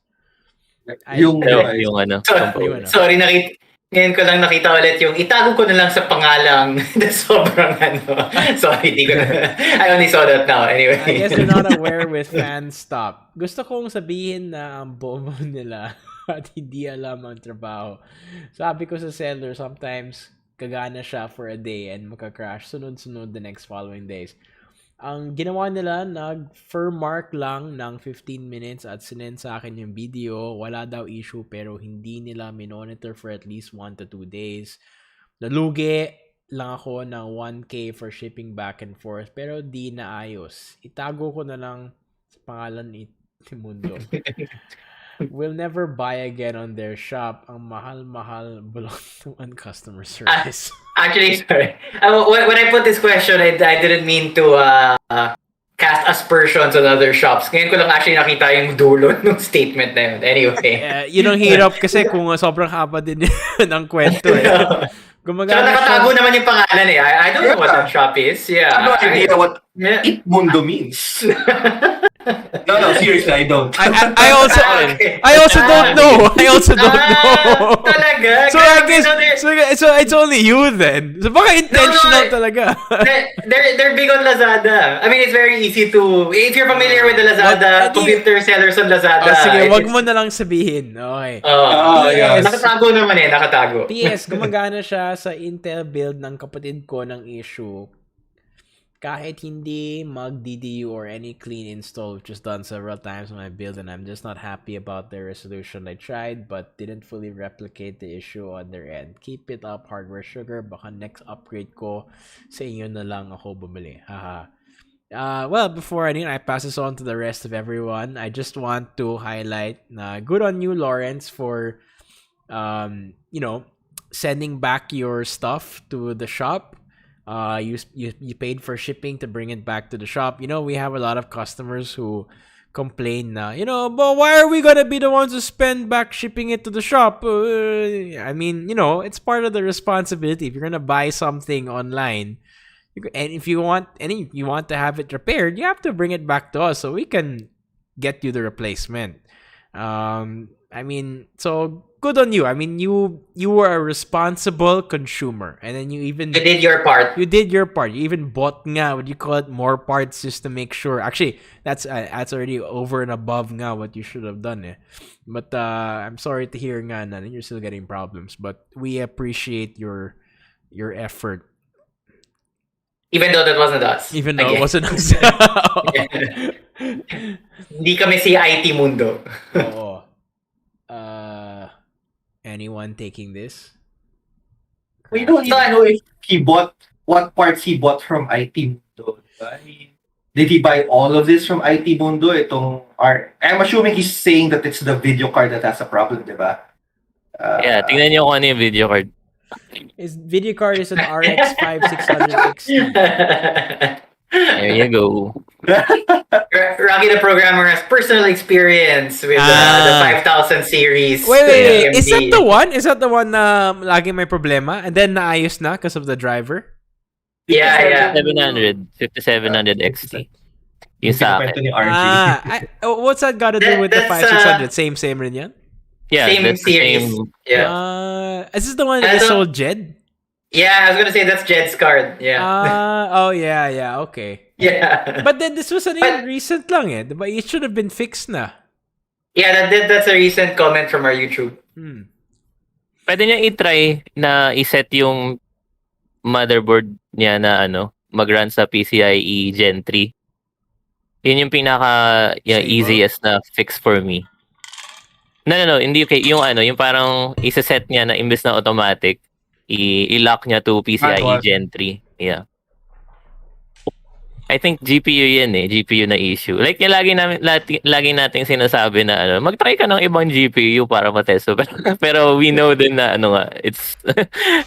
Sorry, ngayon ko lang nakita ulit yung itago ko na lang sa pangalang sobrang sorry, di ko na. I only saw that now. Anyway. I guess you're not aware with fan stop. Gusto kong sabihin na ang bobo nila at hindi alam ang trabaho. Sabi ko sa seller, sometimes kagana siya for a day and magka-crash sunod-sunod the next following days. Ang ginawa nila, nag-firm mark lang ng 15 minutes at sinend sa akin yung video. Wala daw issue pero hindi nila minonitor for at least 1 to 2 days. Nalugi lang ako ng 1K for shipping back and forth pero di naayos. Itago ko na lang sa pangalan ni Mundo. Will never buy again on their shop. Ang mahal-mahal belong to customer service. Actually, sorry. When I put this question, I didn't mean to cast aspersions on other shops. Ngayon ko lang actually nakita yung dulo ng statement na yun. Anyway. Yun ang hirap kasi kung sobrang haba din ng kwento eh. So, nakatago naman yung pangalan eh. I don't know what that shop is. Yeah. I have no idea what Itmundo means. No, seriously, I don't. I also Okay. I also don't know. I also don't know. Talaga? So I guess so it's only you then. So baka intentional talaga. They're big on Lazada. I mean, it's very easy to, if you're familiar with the Lazada, computer sellers on Lazada. Sige, wag mo na lang sabihin. Okay. yes. Nakatago naman eh, nakatago. PS, gumagana siya sa Intel build ng kapatid ko ng issue. Kahit hindi mag-DDU or any clean install, which is done several times on my build, and I'm just not happy about the resolution. I tried, but didn't fully replicate the issue on their end. Keep it up, hardware sugar. Baka next upgrade ko, sa inyo na lang ako bumili. Haha. Well, before I pass this on to the rest of everyone, I just want to highlight good on you, Lawrence, for sending back your stuff to the shop. You paid for shipping to bring it back to the shop. We have a lot of customers who complain but why are we gonna be the ones to spend back shipping it to the shop? I mean, it's part of the responsibility. If you're gonna buy something online, and if you want to have it repaired, you have to bring it back to us so we can get you the replacement. I mean, so good on you. I mean, you were a responsible consumer, and then you did your part. You did your part. You even bought more parts just to make sure. Actually, that's already over and above what you should have done. But I'm sorry to hear na you're still getting problems. But we appreciate your effort. Even though that wasn't us. Even though it wasn't us. Hindi kami si IT Mundo. Oo. Anyone taking this? We don't even know if he bought what parts he bought from IT Mundo. Did he buy all of this from IT Mundo? I'm assuming he's saying that it's the video card that has a problem, diba? Yeah, tingnan niyo kung ano yung video card. His video card is an RX 5600 XT. There you go. Rocky the programmer has personal experience with the 5000 series. Wait. Is that the one? Is that the one na lagi may problema and then naayos na because of the driver? Yeah. 5700 XT. Yung sa akin. What's that got to do with the 5600? Same rin yan? Yeah, same series. Yeah. Is this the one that sold Jed? Yeah, I was gonna say that's Jed's card. Yeah. Yeah. Okay. Yeah. But then this was recent lang eh. But it should have been fixed na. Yeah, that's a recent comment from our YouTube. Pwede niya i-try na i-set yung motherboard niya na mag-run sa PCIe Gen 3. Yun yung pinaka easiest na fix for me. No, hindi okay. Yung parang isa-set niya na imbes na automatic, i-lock niya to PCIe Gen 3. Yeah. I think GPU yan GPU na issue. Like yung lagi nating sinasabi na mag-try ka ng ibang GPU para matesto. Pero we know din na it's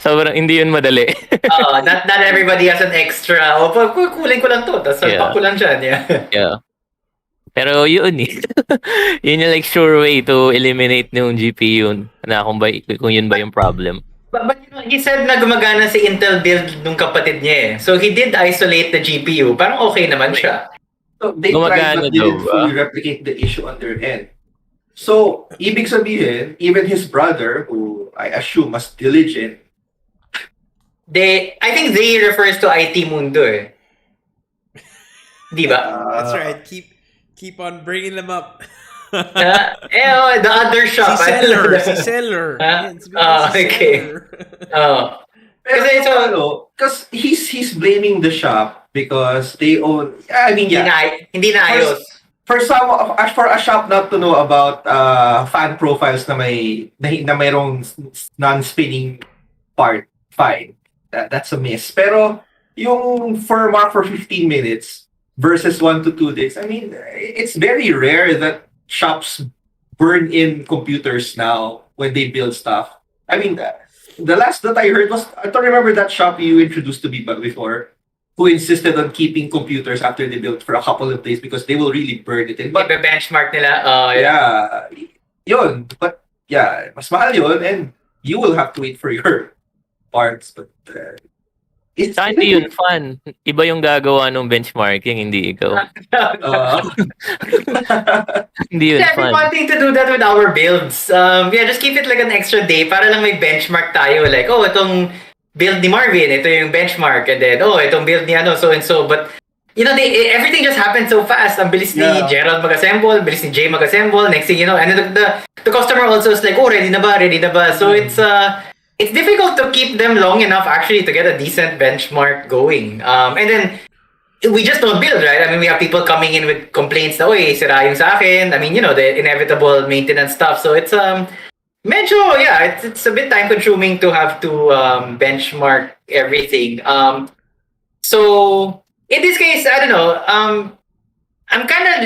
sobrang hindi yun madali. Not everybody has an extra. Kukuling ko lang to. Tapos salpak ko lang dyan. Yeah. Pero yun yun yung sure way to eliminate yung GPU na kung yun ba yung problem. But he said na gumagana si Intel build nung kapatid niya So he did isolate the GPU. Parang okay naman siya. So they tried but didn't fully replicate the issue on their end. So, ibig sabihin, even his brother, who I assume was diligent, I think they refers to IT Mundo Di ba? That's right. Keep on bringing them up. The other shop. Si seller. Okay. Because he's blaming the shop because they own. I mean, hindi na ayos. For a shop not to know about fan profiles na mayroong non-spinning part, fine. That's a miss. Pero yung for 15 minutes versus 1 to 2 days, I mean, it's very rare that shops burn in computers now when they build stuff. I mean, the last that I heard was, I don't remember that shop you introduced to me before. who insisted on keeping computers after they built for a couple of days because they will really burn it in. But benchmark nila. yeah, yun. But yeah, mas mahal yun, and you will have to wait for your parts. But it's Saka hindi yun fun. Iba yung gagawa ng benchmarking, hindi ikaw. Hindi yun Yeah, I've been fun. wanting to do that with our builds. Yeah, just keep it like an extra day para lang may benchmark tayo. Like, oh, itong build ni Marvin, ito yung benchmark. And then, oh, itong build ni ano, so and so. But, you know, everything just happens so fast. Ang bilis ni Gerald mag-assemble, bilis ni Jay mag-assemble. Next thing you know, and then the customer also is like, oh, ready na ba? Ready na ba? So it's difficult to keep them long enough actually to get a decent benchmark going. And then, we just don't build, right? I mean, we have people coming in with complaints na, oy, sira yung sa akin. I mean, you know, the inevitable maintenance stuff. So it's medyo, yeah, it's a bit time consuming to have to benchmark everything. So in this case, I don't know. I'm kind of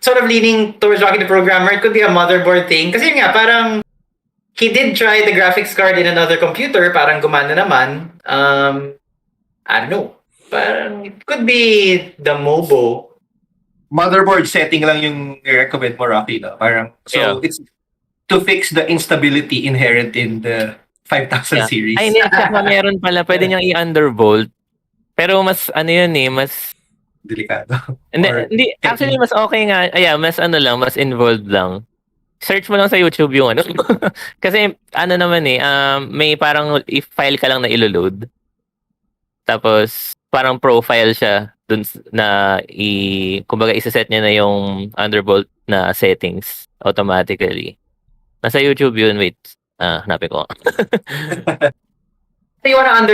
sort of leaning towards Rocky the Programmer. It could be a motherboard thing. Kasi nga, parang he did try the graphics card in another computer. Parang gumana naman. I don't know. Parang it could be the mobo. Motherboard setting lang yung recommend mo, Rocky. No? Parang, so it's to fix the instability inherent in the 5000 series. Ay, hindi. Saka meron pala. Pwede niyang i-undervolt. Pero mas, ano yun eh, mas... Delikado. Hindi, actually, mas okay nga. Mas ano lang, mas involved lang. Search mo lang sa YouTube yung ano. Kasi, ano naman eh, may parang if-file ka lang na ilo-load. Tapos, parang profile siya dun na kumbaga isa-set niya na yung undervolt na settings automatically. Nasa YouTube yun. Wait. Hanapin ko. So you wanna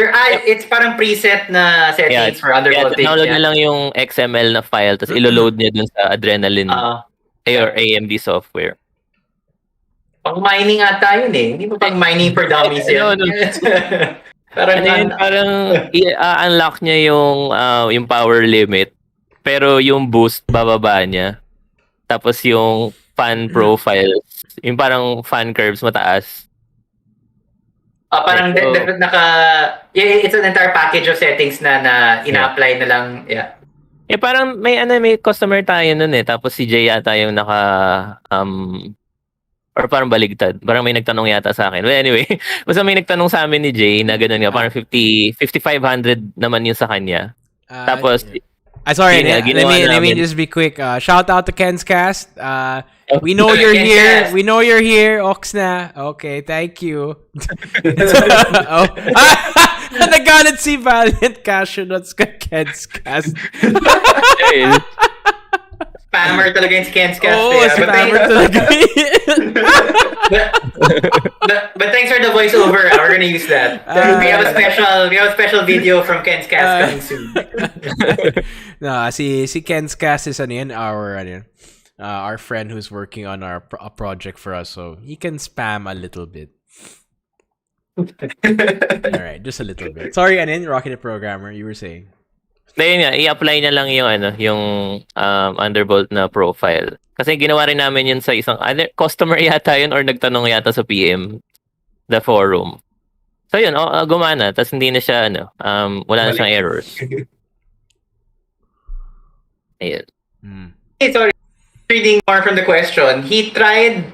it's parang preset na settings for undervoltage. Download na lang yung XML na file tapos ilo-load niya dun sa Adrenaline or AMD software. Pang mining ata yun eh. Hindi ba pang mining for dummies yun? No. Parang i-unlock niya yung power limit pero yung boost bababa niya. Tapos yung fan profile, yung parang fan curves mataas. Parang it's an entire package of settings na ina-apply na lang. Yeah. Parang may customer tayo nun eh. Tapos si Jay yata yung or parang baligtad. Parang may nagtanong yata sa akin. Well, anyway, basta may nagtanong sa amin ni Jay na ganun nga. Parang 5,500 naman yun sa kanya. Tapos, sorry, let me just be quick. Shout out to Ken's Cast. We know you're here. We know you're here, Oxna. Okay, thank you. Nagalit si Valiant Cashouts ka Ken's Cast. Spammer talaga yung si Ken's Cast. Spammer talaga. But thanks for the voiceover. We're gonna use that. We have a special video from Ken's Cast coming soon. No, si Ken's Cast is our friend who's working on a project for us, so he can spam a little bit. All right, just a little bit. Sorry, Rocky the Programmer, you were saying. Dahil nga, i-apply na lang yung undervolt na profile. Kasi ginawa rin namin yun sa isang customer yata yun or nagtanong yata sa PM, the forum. So yun, gumana. Tapos hindi na siya, wala na siyang errors. Ayun. Hey, sorry. Reading more from the question. He tried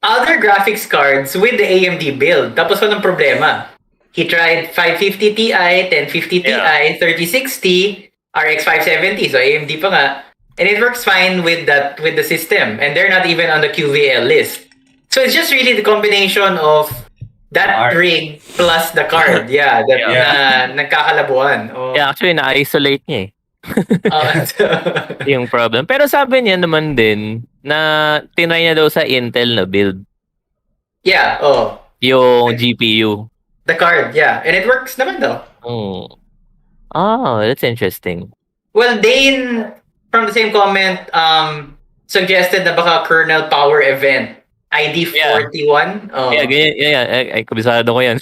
other graphics cards with the AMD build. Tapos anong problema? He tried 550 Ti, 1050 Ti, 3060, RX 570, so AMD pa nga. And it works fine with the system. And they're not even on the QVL list. So it's just really the combination of that rig plus the card. Nagkakalabuan. Actually, na-isolate niya yung problem. Pero sabi niya naman din na tinry niya daw sa Intel na build. Yeah, yung GPU. The card, yeah. And it works naman though. Oh, that's interesting. Well, Dane, from the same comment, suggested na baka kernel power event. ID 41. Ganyan. Ay, kabisado ko yan.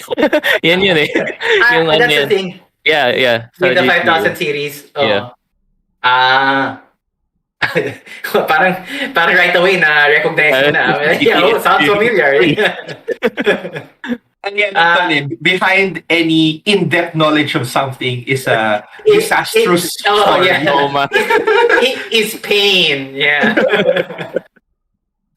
Yan yun eh. That's the thing. Yeah. With the 5000 series. Parang right away na recognize mo na. Sounds familiar. Behind any in-depth knowledge of something is a disastrous story. Trauma. It is pain. Yeah.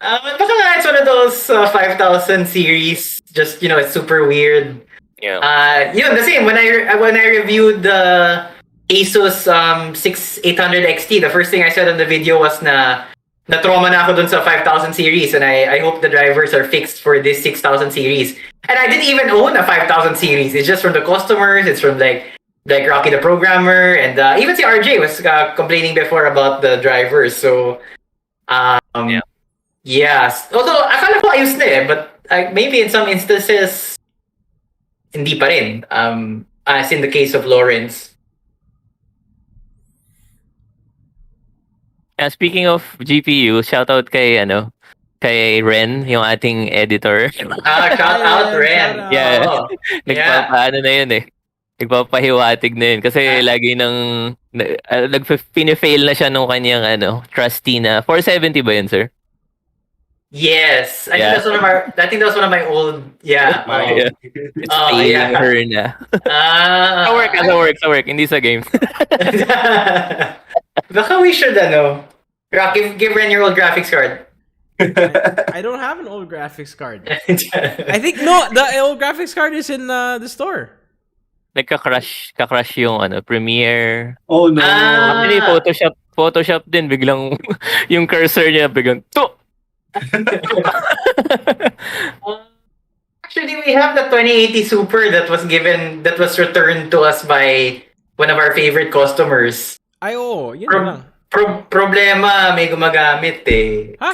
Baka nga it's one of those 5,000 series. Just, it's super weird. Yeah. The same. When I reviewed the Asus 800 XT, the first thing I said on the video was na trauma na ako dun sa 5,000 series, and I hope the drivers are fixed for this 6,000 series. And I didn't even own a 5,000 series. It's just from the customers. It's from like Rocky the programmer, and even si RJ was complaining before about the drivers. So, yes. Although akala ko ayos na eh, but maybe in some instances hindi pa rin. As in the case of Lawrence. Speaking of GPU, shoutout kay Ren, yung ating editor. Shout out Ren. Yeah. Oh, Nagpapaano na yun eh. Nagpapahiwatig na yun. Kasi lagi pinifail na siya nung kanyang trusty na 470 ba yun, sir? Yes. I think that was one of my old It's failing her na. Sa work, hindi sa game. Baka we should Rock, give Ren your old graphics card. I don't have an old graphics card. I think the old graphics card is in the store. Nagka-crash yung Premiere. Oh no. Actually, Photoshop din biglang yung cursor niya biglang Actually, we have the 2080 Super that was returned to us by one of our favorite customers. Ay, yun lang. Problema, may gumagamit eh. Ha?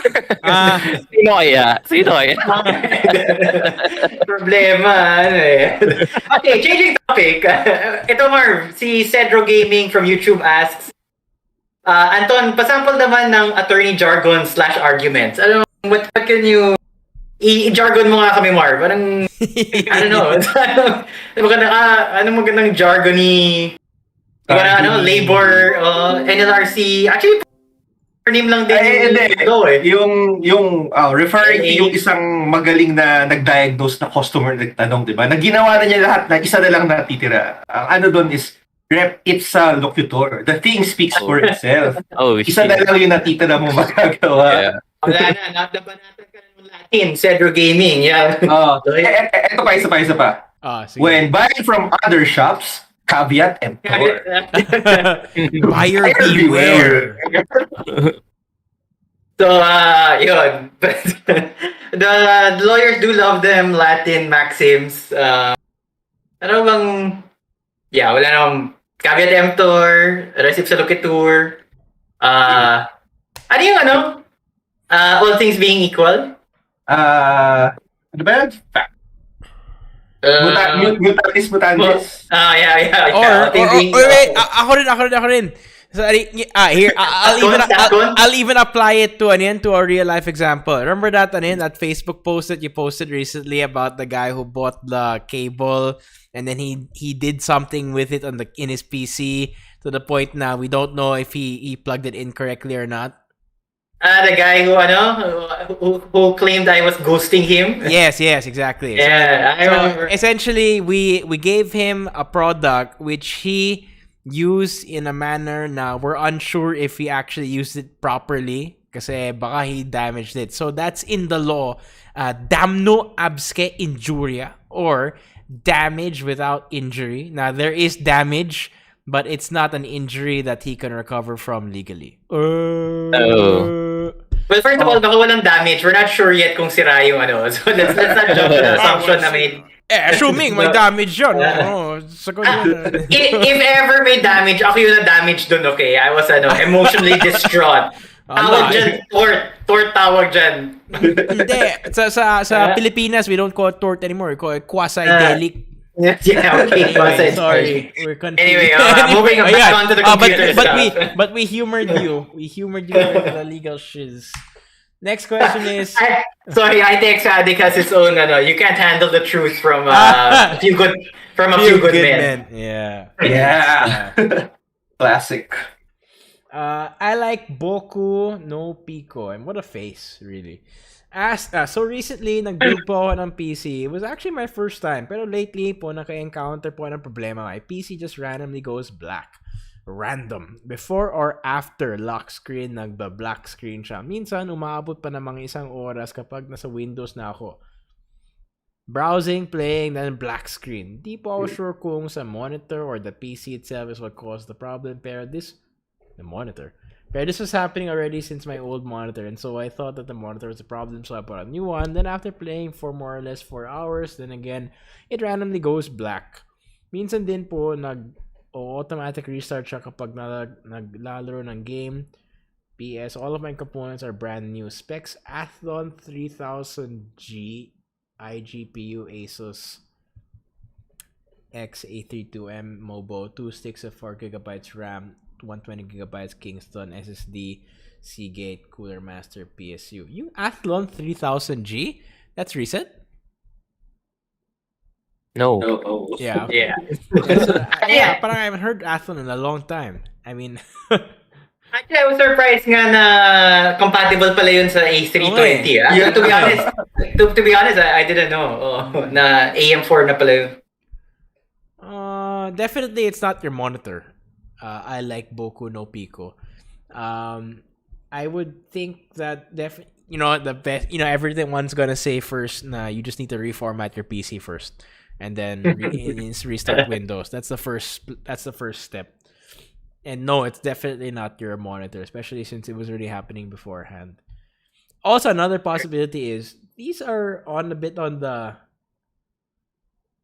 Sino kaya? Problema, Okay, changing topic. Ito, Marv, si Cedro Gaming from YouTube asks, Anton, pasample naman ng attorney jargon / arguments. What can you... I-jargon mo nga kami, Marv. Anong magandang jargony... labor, NLRC. Actually, name lang din referring to yung isang magaling na nag-diagnose na customer nagtanong, di ba? Na ginawa na niya lahat na isa na lang natitira. Ang doon is rep ipsa locutor. The thing speaks for itself. Isa na lang yung natitira mo magagawa. Yeah. Wala na, nadabanatan ka ng Latin, Cedro Gaming. Yeah. Ito pa, isa pa. When buying from other shops, caveat emptor. Buyer beware. So, yun. The lawyers do love them Latin maxims. Wala nang caveat emptor, res ipsa loquitur. All things being equal? Ano ba yan? Mutatis mutandis. Yeah. Wait, ako rin. So, here, I'll even apply it to a real life example. Remember that Facebook post that you posted recently about the guy who bought the cable and then he did something with it in his PC to the point now we don't know if he plugged it in correctly or not. The guy who claimed I was ghosting him. Yes, exactly. Yeah, I remember. Essentially, we gave him a product which he used in a manner na we're unsure if he actually used it properly kasi baka he damaged it. So that's in the law, damno absque injuria, or damage without injury. Now there is damage, but it's not an injury that he can recover from legally. Well, first of all, baka walang damage. We're not sure yet kung sira yung So let's not jump to the assumption na may... assuming may damage yun. If ever may damage, ako yung na-damage dun, okay? I was emotionally distraught. Tawag dyan, tort tawag dyan. Hindi. Sa Pilipinas, we don't call it tort anymore. We call it quasi-delic. Yeah, okay. Sorry. We're confused. Anyway, moving back onto the computer stuff. But we humored you. We humored you with the legal shiz. Next question is... Sorry, ITX Addict has its own, you can't handle the truth from a few good men. Yeah. Classic. I like Boku no Pico. And what a face, really. So recently, nag-build po ako ng PC. It was actually my first time. Pero lately po, naka-encounter po ng problema. My PC just randomly goes black. Random. Before or after lock screen, nagba-black screen siya. Minsan, umaabot pa ng mga 1 oras kapag nasa Windows na ako. Browsing, playing, then black screen. Di po ako sure kung sa monitor or the PC itself is what caused the problem. Pero the monitor. But this was happening already since my old monitor, and so I thought that the monitor was a problem, so I bought a new one. Then after playing for more or less 4 hours, then again, it randomly goes black. Minsan din po, automatic restart siya kapag naglalaro ng game. PS, all of my components are brand new. Specs, Athlon 3000G, iGPU, Asus X832M, mobo, 2 sticks of 4GB RAM, 120GB Kingston SSD, Seagate, Cooler Master, PSU. Yung Athlon 3000G? That's recent? No. Yeah. Okay. Yeah. Parang I haven't heard Athlon in a long time. I mean... Actually, I was surprised nga na compatible pala yun sa A320. Okay. To be honest, I didn't know na AM4 na pala yun. Definitely it's not your monitor. I like Boku no Pico. I would think that the best, everyone's gonna say first, nah, you just need to reformat your PC first, and then restart Windows. That's the first step. And no, it's definitely not your monitor, especially since it was already happening beforehand. Also, another possibility is these are a bit on the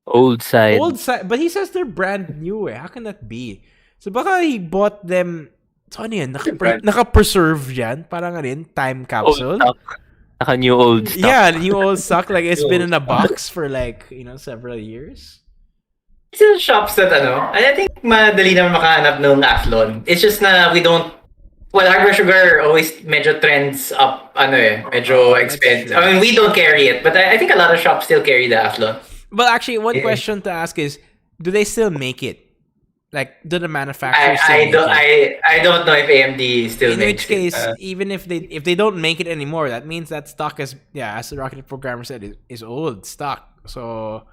Old side. but he says they're brand new. How can that be? So baka he bought them. So ano yan? Naka-preserve yan? Parang time capsule? Old stock. Naka-new old stock. Yeah, new old stock. Like it's been in a box for several years. Still shops that I think madali na makahanap ng Athlon. It's just na we don't. Well, Hardware Sugar always medyo trends up. Medyo expensive. I mean, we don't carry it, but I think a lot of shops still carry the Athlon. But actually, one question to ask is, do they still make it? Like, do the manufacturers I don't know if AMD still makes it. In which case, even if they don't make it anymore, that means that stock is, as the Rocket Programmer said, is old stock. So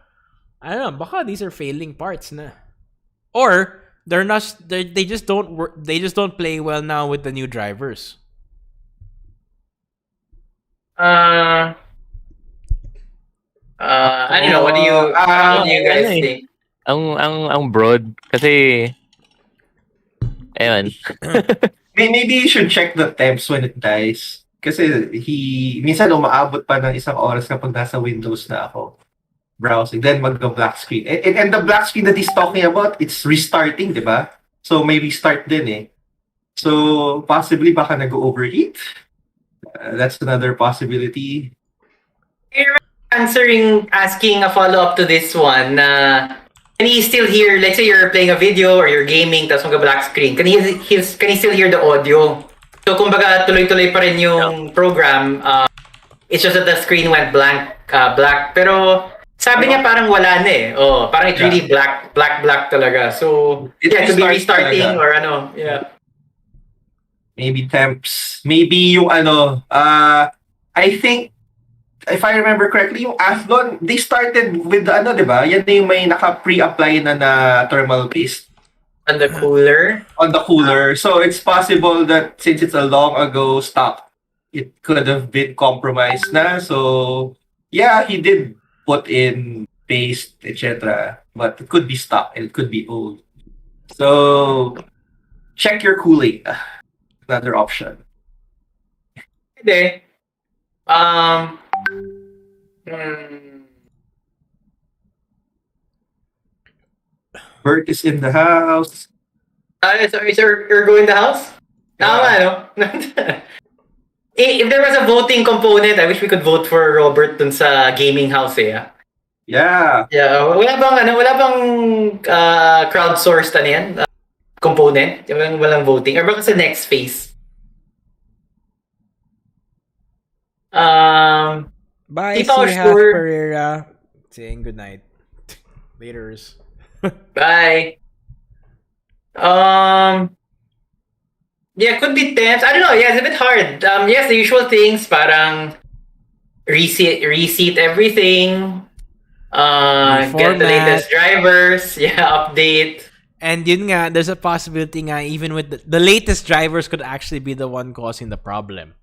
I don't know, baka these are failing parts na. Or they're not, they just don't work, they just don't play well now with the new drivers. I don't know, what do you guys think? Ang broad kasi ayun. Maybe you should check the temps when it dies. Kasi minsan umaabot pa ng 1 oras kapag nasa Windows na ako browsing. Then mag-black screen. And the black screen that he's talking about, it's restarting, di ba? So may restart din eh. So possibly baka nag-overheat. That's another possibility. Asking a follow-up to this one, can he still hear, let's say you're playing a video or you're gaming, tapos mag-black screen, can he still hear the audio? So kumbaga tuloy-tuloy pa rin yung program, it's just that the screen went black, pero sabi niya parang wala na eh. Oh, parang it's really black talaga. So it could be restarting or Maybe temps. Maybe yung I think if I remember correctly, yung Athlon, they started with the di ba? Yan na yung may naka-pre-apply na thermal paste. On the cooler. So it's possible that since it's a long ago stock, it could have been compromised na. So yeah, he did put in paste, etc. But it could be stock and it could be old. So check your cooling. Another option. Okay. Bert is in the house. Is Ergo in the house? Tama, no? If there was a voting component, I wish we could vote for Robert dun sa gaming house eh. Yeah. Yeah, wala bang crowdsourced yan? Component? Walang voting. Or baka sa next phase? Bye, Sihat Pereira. Saying good night. Laters. Bye. Yeah, could be temps. I don't know. Yeah, it's a bit hard. Yes, the usual things, parang reseat everything. Get the latest drivers. Yeah, update. And yun nga, there's a possibility nga even with the latest drivers could actually be the one causing the problem.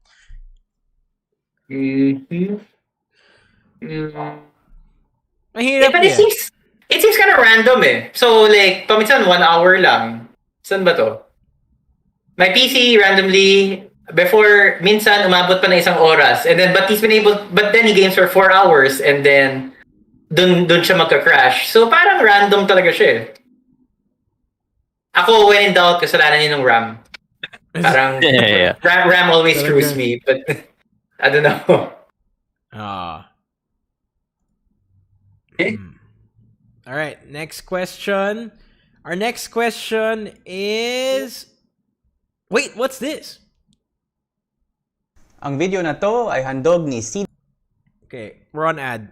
Mm-hmm. Mahirap But it seems kind of random eh. So like, paminsan 1 hour lang. Saan ba to? My PC randomly, before, minsan umabot pa na isang oras. And then, but then he games for 4 hours and then, dun siya magka-crash. So parang random talaga siya eh. Ako, when in doubt, kasalanan niya ng RAM. Parang, Yeah. RAM always screws me. But, I don't know. Okay. All right, next question. Our next question is... Wait, what's this? Ang video na to ay handog ni CD. Okay, we're on ad.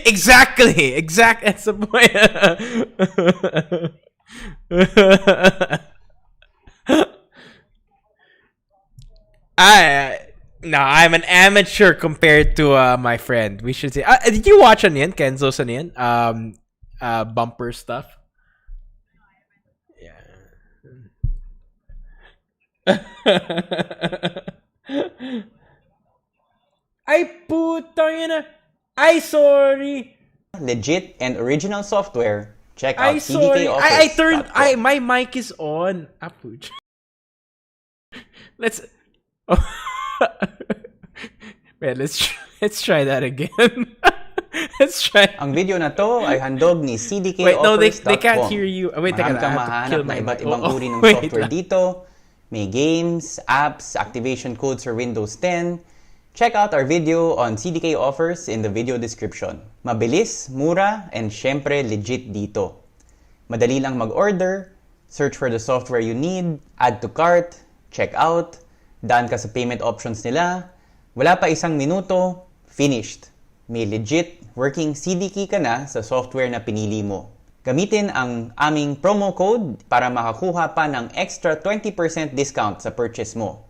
Exactly. That's the point. I'm an amateur compared to my friend. We should say. Did you watch ano yan? Kenzo's ano yan? Bumper stuff. Yeah. Ay putang ina. Ay sorry. Legit and original software. Check Ay out sorry. CDKOffers.com. I turned. My mic is on. Apuch. Let's. Oh. Man, let's try that again. Let's try. Ang video na to ay handog ni CDKOffers.com. Wait, no, they can't hear you. Wait, Marami kang mahanap na iba't ibang uri ng software dito. May games, apps, activation codes for Windows 10. Check out our video on CDK offers in the video description. Mabilis, mura, and syempre legit dito. Madali lang mag-order, search for the software you need, add to cart, check out, daan ka sa payment options nila, wala pa isang minuto, finished. May legit working CD key ka na sa software na pinili mo. Gamitin ang aming promo code para makakuha pa ng extra 20% discount sa purchase mo.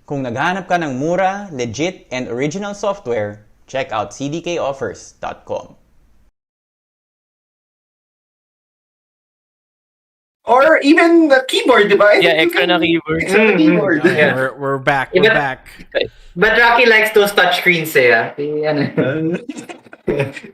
Kung naghahanap ka ng mura, legit, and original software, check out cdkoffers.com. Or even the keyboard device. Yeah, extra na keyboard. Extra na keyboard. Yeah, we're back. We're back. But Rocky likes those touchscreens eh.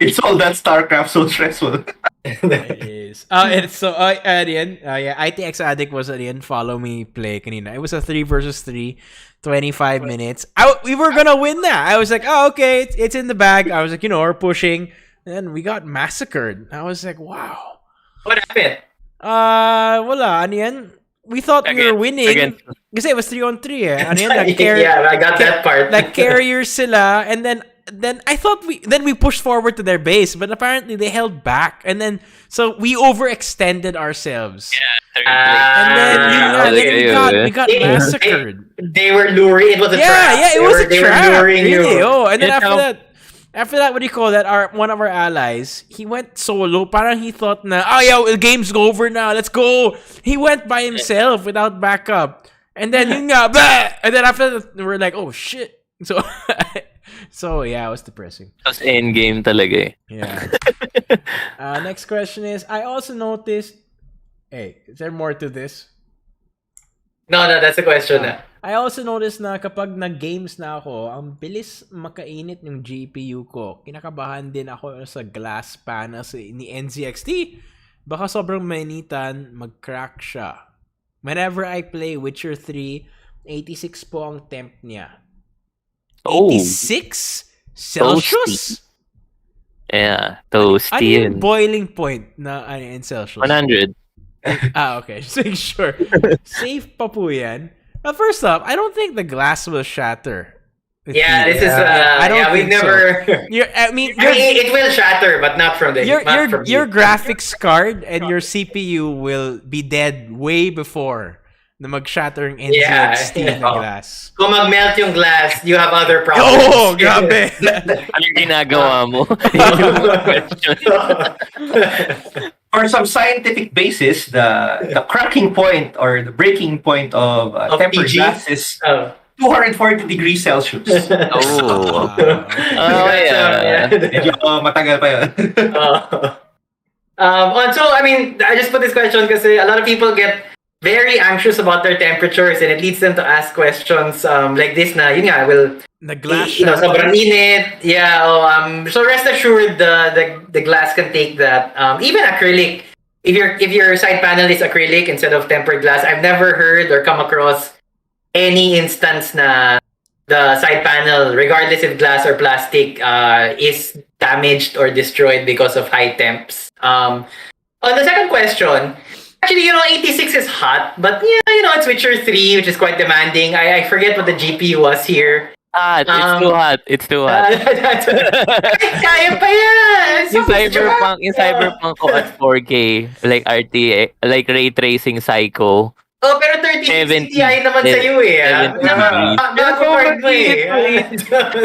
It's all that Starcraft so stressful. It is. It's so Arian, ITX Addict was Arian follow me play kanina. It was a 3 versus 3, 25 minutes. We were gonna win that. I was like, oh okay, it's in the bag. I was like, we're pushing. And then we got massacred. I was like, wow. What happened? Wala, ano yan? We thought we were winning. Kasi it was 3-on-3 eh. Ano yan? Yeah, I got that part. Like carriers sila, and then I thought we pushed forward to their base, but apparently they held back, and then so we overextended ourselves. Yeah, And then we got massacred. They were luring. It was a trap. Yeah, it was a trap. Really. You. Oh, and then after that, what do you call that? One of our allies, he went solo. Parang he thought na, the game's over now. Let's go. He went by himself without backup. And then yun nga, bah! And then after that, we're like, oh shit. So yeah, it was depressing. Tapos endgame talaga eh. Yeah. Next question is, I also noticed. Hey, is there more to this? No, that's the question. I also noticed na kapag nag-games na ako, ang bilis makainit yung GPU ko. Kinakabahan din ako sa glass panels ni NZXT. Baka sobrang mainitan, mag-crack siya. Whenever I play Witcher 3, 86 po ang temp niya. 86 Celsius? Yeah, toasty. Ano yung boiling point na in Celsius? 100. Okay. Just make sure. Safe pa po yan. First off, I don't think the glass will shatter. Yeah, this is. I don't. We've never. So. It will shatter, but not from the. Your graphics card and your CPU will be dead way before na mag-shatter yung NZXT na glass. Kung mag-melt yung glass, you have other problems. Oh, grabe! Ano yung ginagawa mo? for some scientific basis, the cracking point or the breaking point of tempered PG? glass is Oh. 240 degrees Celsius. Oh. Yeah. Medyo matagal pa yun. So, I mean, I just put this question because a lot of people get very anxious about their temperatures and it leads them to ask questions like this na, yun nga, The glass sobrang init. Yeah, so rest assured the glass can take that. Even acrylic, if your side panel is acrylic instead of tempered glass, I've never heard or come across any instance na the side panel, regardless if glass or plastic, is damaged or destroyed because of high temps. On the second question, actually, 86 is hot, but yeah, it's Witcher 3, which is quite demanding. I forget what the GPU was here. It's too hot. It's too hot. Kaya pa yan! Yung Cyberpunk ko at 4K, like RTA, like ray tracing psycho. Oh, pero 3060 Ti naman sa'yo eh. Bago part mo eh.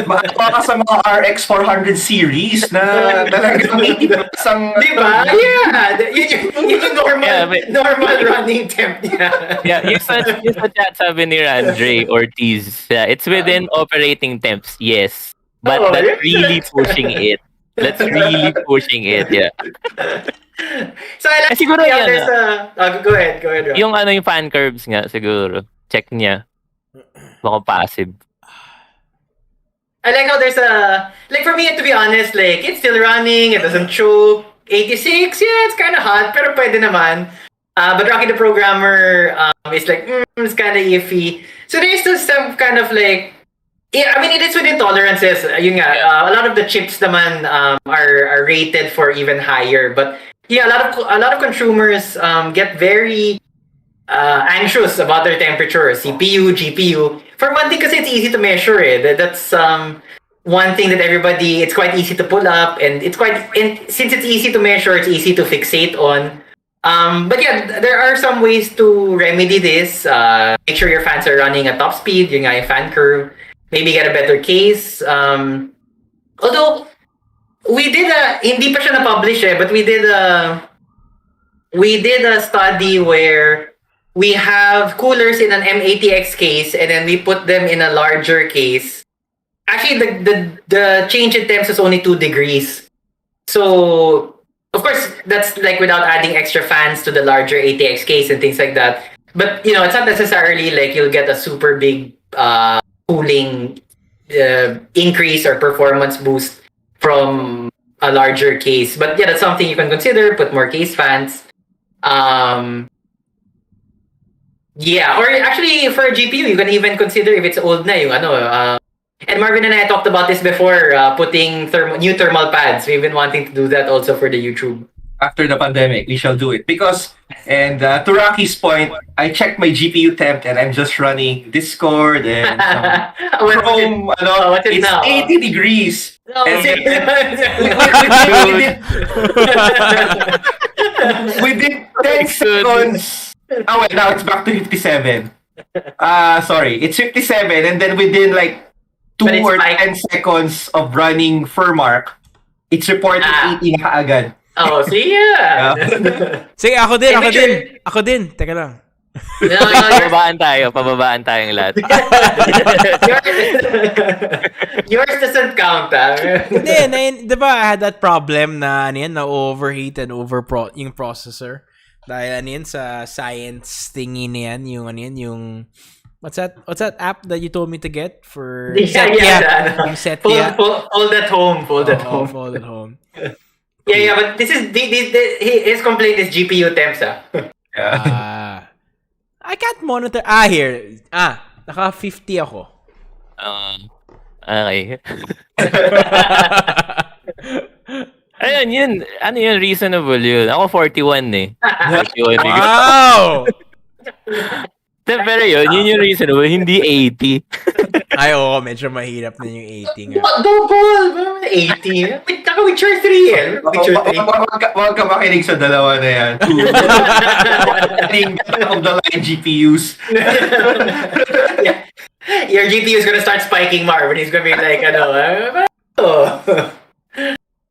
Baka sa mga RX 400 series na talagang 80 ang... Diba? Yeah. Yun yung normal running temp niya. Yeah, yung sa chat sabi ni Randre Ortiz, it's within operating temps, yes. But that's really pushing it. That's really pushing it, yeah. So I like siguro yeah, yan, go ahead, Rob. Yung yung fan curves nga, siguro. Check niya. Baka passive. I like how there's like for me, to be honest, like, it's still running, it doesn't choke. 86, yeah, it's kind of hot, pero pwede naman. But Rocky the Programmer is like, it's kind of iffy. So there's still some kind of like, yeah, I mean, it is within tolerances. Yun nga, a lot of the chips naman are rated for even higher. But yeah, a lot of consumers get very anxious about their temperature, CPU, GPU. For one thing, because it's easy to measure it. That's one thing that it's quite easy to pull up, and since it's easy to measure, it's easy to fixate on. But yeah, there are some ways to remedy this. Make sure your fans are running at top speed, yung fan curve. Maybe get a better case. Although we did hindi pa siya na-publish but we did a study where we have coolers in an mATX case and then we put them in a larger case. Actually, the change in temps is only 2 degrees. So, of course, that's like without adding extra fans to the larger ATX case and things like that. But, it's not necessarily like you'll get a super big cooling increase or performance boost from a larger case. But yeah, that's something you can consider. Put more case fans. Yeah, or actually for a GPU, you can even consider if it's old na yung and Marvin and I talked about this before, putting new thermal pads. We've been wanting to do that also for the YouTube. After the pandemic, we shall do it. Because, and to Rocky's point, I checked my GPU temp and I'm just running Discord and Chrome. What's it it's now? 80 degrees. No, And within 10 seconds. Oh wait, now it's back to 57. Sorry, it's 57 and then within like 2 or 10 seconds of running Furmark, it's reported 80 na kaagad. Oh, see, yeah. Sige, ako din. Teka lang. Pababaan tayong lahat. Yours doesn't count, Hindi, di ba I had that problem na overheat and yung processor. Dahil sa science thingy na yan, yung what's that app that you told me to get for Setya? Yung Setya. Fold at home. Fold at home. Yeah, but this is his complaint is GPU temps. I can't monitor. Here. Naka 50 ako. Okay. Ayun, yun. Ano yun? Reasonable yun. Ako 41 eh. 41 eh. Wow! Pero yun yung reasonable. Hindi 80. Ay, oo. Medyo mahirap na yung 80 nga. Double! 80? Witcher 3 eh. Witcher 3. Huwag ka makinig sa dalawa na yan. Of the line GPUs. Yeah. Your GPU is gonna start spiking, Marvin. He's gonna be like,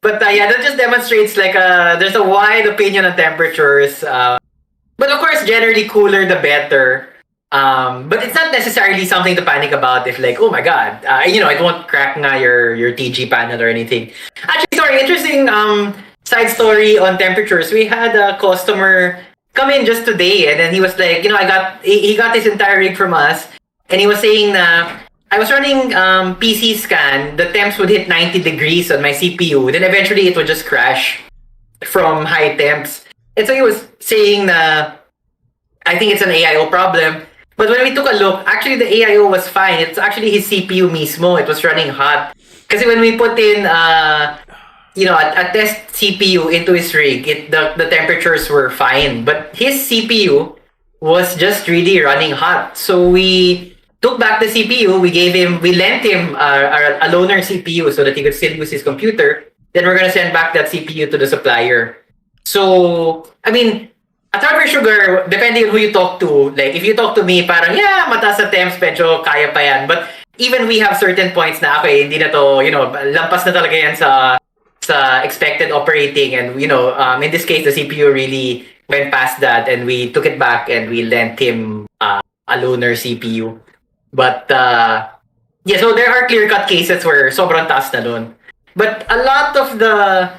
But yeah, that just demonstrates like there's a wide opinion on temperatures. But of course, generally cooler the better. But it's not necessarily something to panic about if like, oh my god, it won't crack your TG panel or anything. Actually, sorry, interesting side story on temperatures. We had a customer come in just today, and then he was like, he got this entire rig from us, and he was saying I was running PC scan, the temps would hit 90 degrees on my CPU, then eventually it would just crash from high temps. And so he was saying I think it's an AIO problem. But when we took a look, actually the AIO was fine. It's actually his CPU mismo. It was running hot. Because when we put in a test CPU into his rig, the temperatures were fine. But his CPU was just really running hot. So we took back the CPU. We lent him a loaner CPU so that he could still use his computer. Then we're gonna send back that CPU to the supplier. So, I mean, at Hardware Sugar, depending on who you talk to, like if you talk to me, parang mataas sa temps, medyo kaya pa yan. But even we have certain points na, okay, hindi na to, lampas na talaga yan sa expected operating. And, in this case, the CPU really went past that and we took it back and we lent him a loaner CPU. But, so there are clear-cut cases where sobrang taas na dun. But a lot of the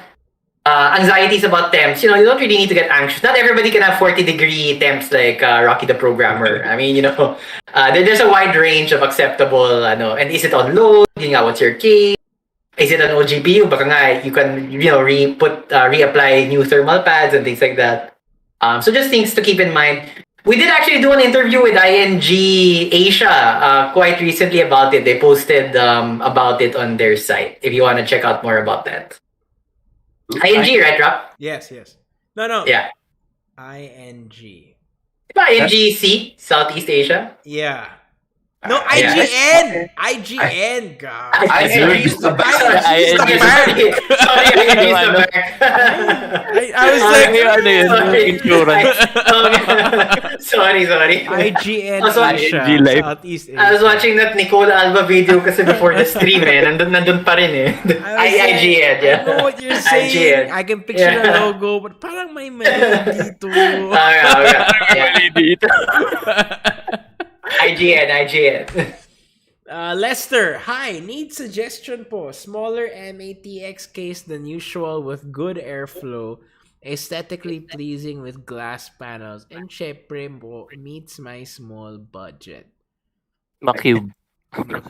anxieties about temps, you don't really need to get anxious. Not everybody can have 40-degree temps like Rocky the Programmer. I mean, there's a wide range of acceptable, and is it on load? What's your case? Is it an old GPU? Baka nga, you can, reapply new thermal pads and things like that. So just things to keep in mind. We did actually do an interview with ING Asia quite recently about it. They posted about it on their site if you want to check out more about that. ING, right, Rob? Yes. No. Yeah. ING. INGC, Southeast Asia? Yeah. No, IGN! IGN, God. ING is the best. Sorry, I was like, sorry. IGN Asia, IG Live. Southeast Asia. I was watching that Nicole Alba video kasi before the stream nandun pa rin I was IGN, yeah. I know what you're saying. IGN. I can picture the logo, but parang may mali dito. Okay. IGN. Lester, hi. Need suggestion po. Smaller mATX case than usual with good airflow, aesthetically pleasing with glass panels, and syempre po, meets my small budget. Macube.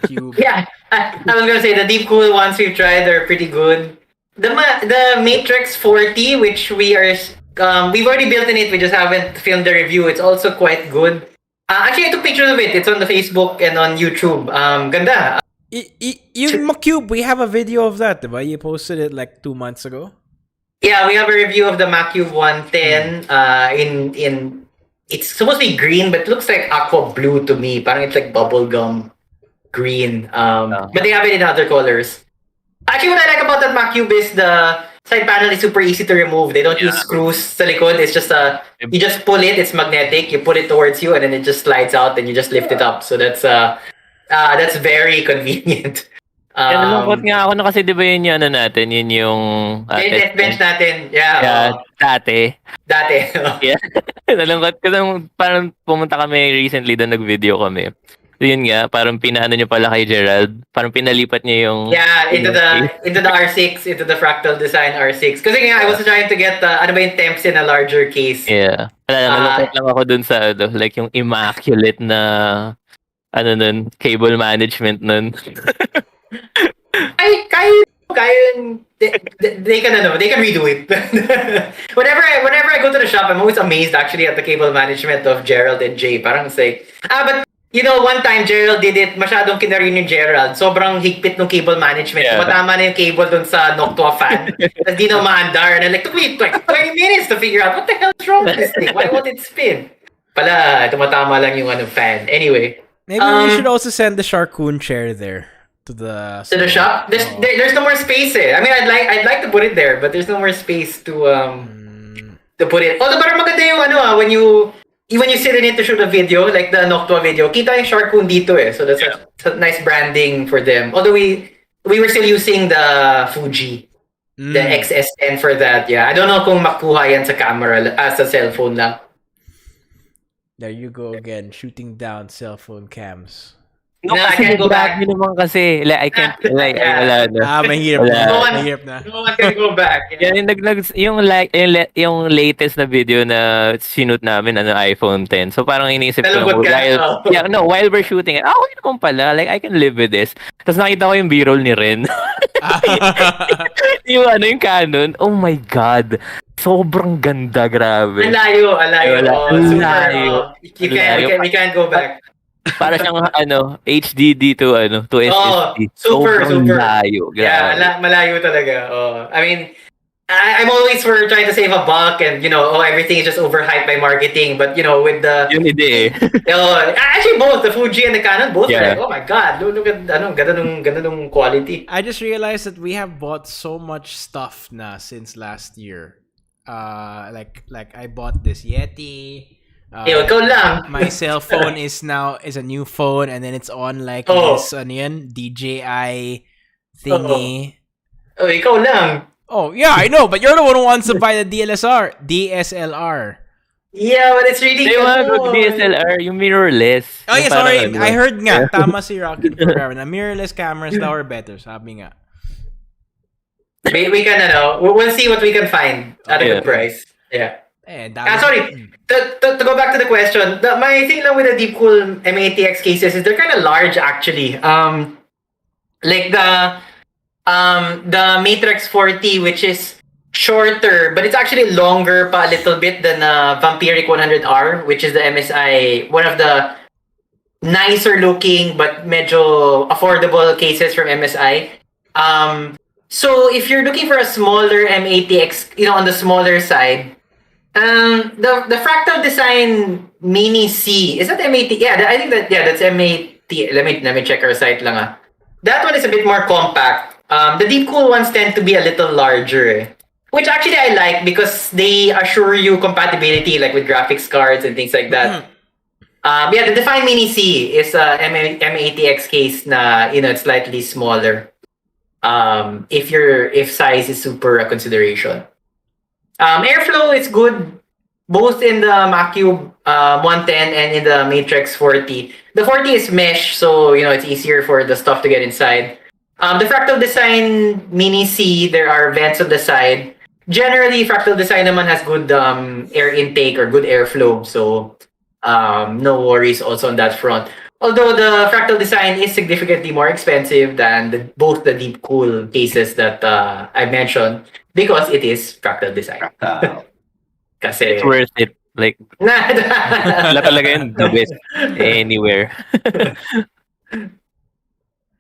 Cube. Yeah, I was gonna say the Deepcool ones we've tried are pretty good. The Matrix 40, which we've already built in it, we just haven't filmed the review. It's also quite good. Actually, I took pictures of it. It's on the Facebook and on YouTube. Ganda. Yung Macube, we have a video of that, diba? You posted it like 2 months ago. Yeah, we have a review of the Macube 110. In it's supposed to be green, but it looks like aqua blue to me. Parang it's like bubblegum green. But they have it in other colors. Actually, what I like about that Macube is the side panel is super easy to remove. They don't use screws sa likod. It's just you just pull it. It's magnetic. You pull it towards you, and then it just slides out, and you just lift it up. So that's very convenient. Nalungkot nga ako na kasi di ba yun yung natin, yun yung test bench natin. Yeah. Dati. Yeah. Nalungkot kasi parang pumunta kami recently doon, nag-video kami. So yun nga, parang pinaano niyo pala kay Gerald. Parang pinalipat niya yung... Yeah, into the R6, into the Fractal Design R6. Kasi nga, I was trying to get, yung temps in a larger case. Yeah. Nalungkot lang ako dun sa, like yung immaculate na, cable management nun. They can redo it. whenever I go to the shop, I'm always amazed actually at the cable management of Gerald and Jay. Parang it's like, but one time Gerald did it, masyadong kinarin yung Gerald. Sobrang higpit ng cable management. Yeah. Matama na yung cable dun sa Noctua fan. Tapos di na maandar. And I'm like, took me like 20 minutes to figure out what the hell is wrong with this thing. Why won't it spin? Pala, tumatama lang yung fan. Anyway. Maybe we should also send the Sharkoon chair there. To the shop. There's no more space. I mean, I'd like to put it there, but there's no more space to put it. Although parang maganda yung when you sit in it to shoot a video, like the Noctua video, kita yung Sharkoon dito So that's a nice branding for them. Although we were still using the Fuji The XS10 for that. Yeah, I don't know kung makuha yan sa camera, sa cellphone lang. There you go again, shooting down cell phone cams. No, I can't go back. Naman kasi, like, I can't, like, Yeah. wala na. Mahirap Wala. na. No one- Mahirap na. No one can go back. Yeah. Yung latest na video na sinut namin, iPhone 10. So parang iniisip ko, Nalungkot ka? while we're shooting, okay naman pala, like, I can live with this. Tapos nakita ko yung B-roll ni Ren. yung Canon, oh my God. Sobrang ganda, grabe. Alayo. Alayo. Super. We can't go back. Para siyang HDD to SSD. Super. Layo. Yeah, Grabe. malayo talaga. I mean, I'm always for trying to save a buck and, everything is just overhyped by marketing. But, with the... Yun hindi actually, both, the Fuji and the Canon, both are Yeah. like, oh my God, look at, ganda nung quality. I just realized that we have bought so much stuff na since last year. Like I bought this Yeti. Ikaw lang. My cell phone is a new phone, and then it's on like this DJI thingy. Ikaw lang. Oh yeah, I know, but you're the one who wants to buy the DSLR. Yeah, but it's really They want to good. go DSLR, yung mirrorless. Oh yeah, Yung parang sorry. I heard nga, tama si Rocket Programmer na mirrorless cameras daw are better, sabi nga. We can, we'll see what we can find at a good price. Yeah. Sorry. To go back to the question, my thing lang with the Deepcool mATX cases is they're kind of large actually. Like the Matrix 40, which is shorter, but it's actually longer pa a little bit than Vampiric 100R, which is the MSI, one of the nicer looking but medyo affordable cases from MSI. So if you're looking for a smaller mATX, on the smaller side, the Fractal Design Mini C, is that MAT? Yeah, I think that's MAT. Let me check our site lang ah. That one is a bit more compact. The Deepcool ones tend to be a little larger, which actually I like because they assure you compatibility like with graphics cards and things like that. Yeah, the Define Mini C is a mATX case na, it's slightly smaller. If size is super a consideration. Airflow is good both in the Macube 110 and in the Matrix 40. The 40 is mesh, so it's easier for the stuff to get inside. The Fractal Design Mini C, there are vents on the side. Generally, Fractal Design naman has good air intake or good airflow, so no worries also on that front. Although the Fractal Design is significantly more expensive than both the Deepcool cases that I mentioned because it is Fractal Design. Kasi it's worth it. Like, wala talaga yun, the best anywhere.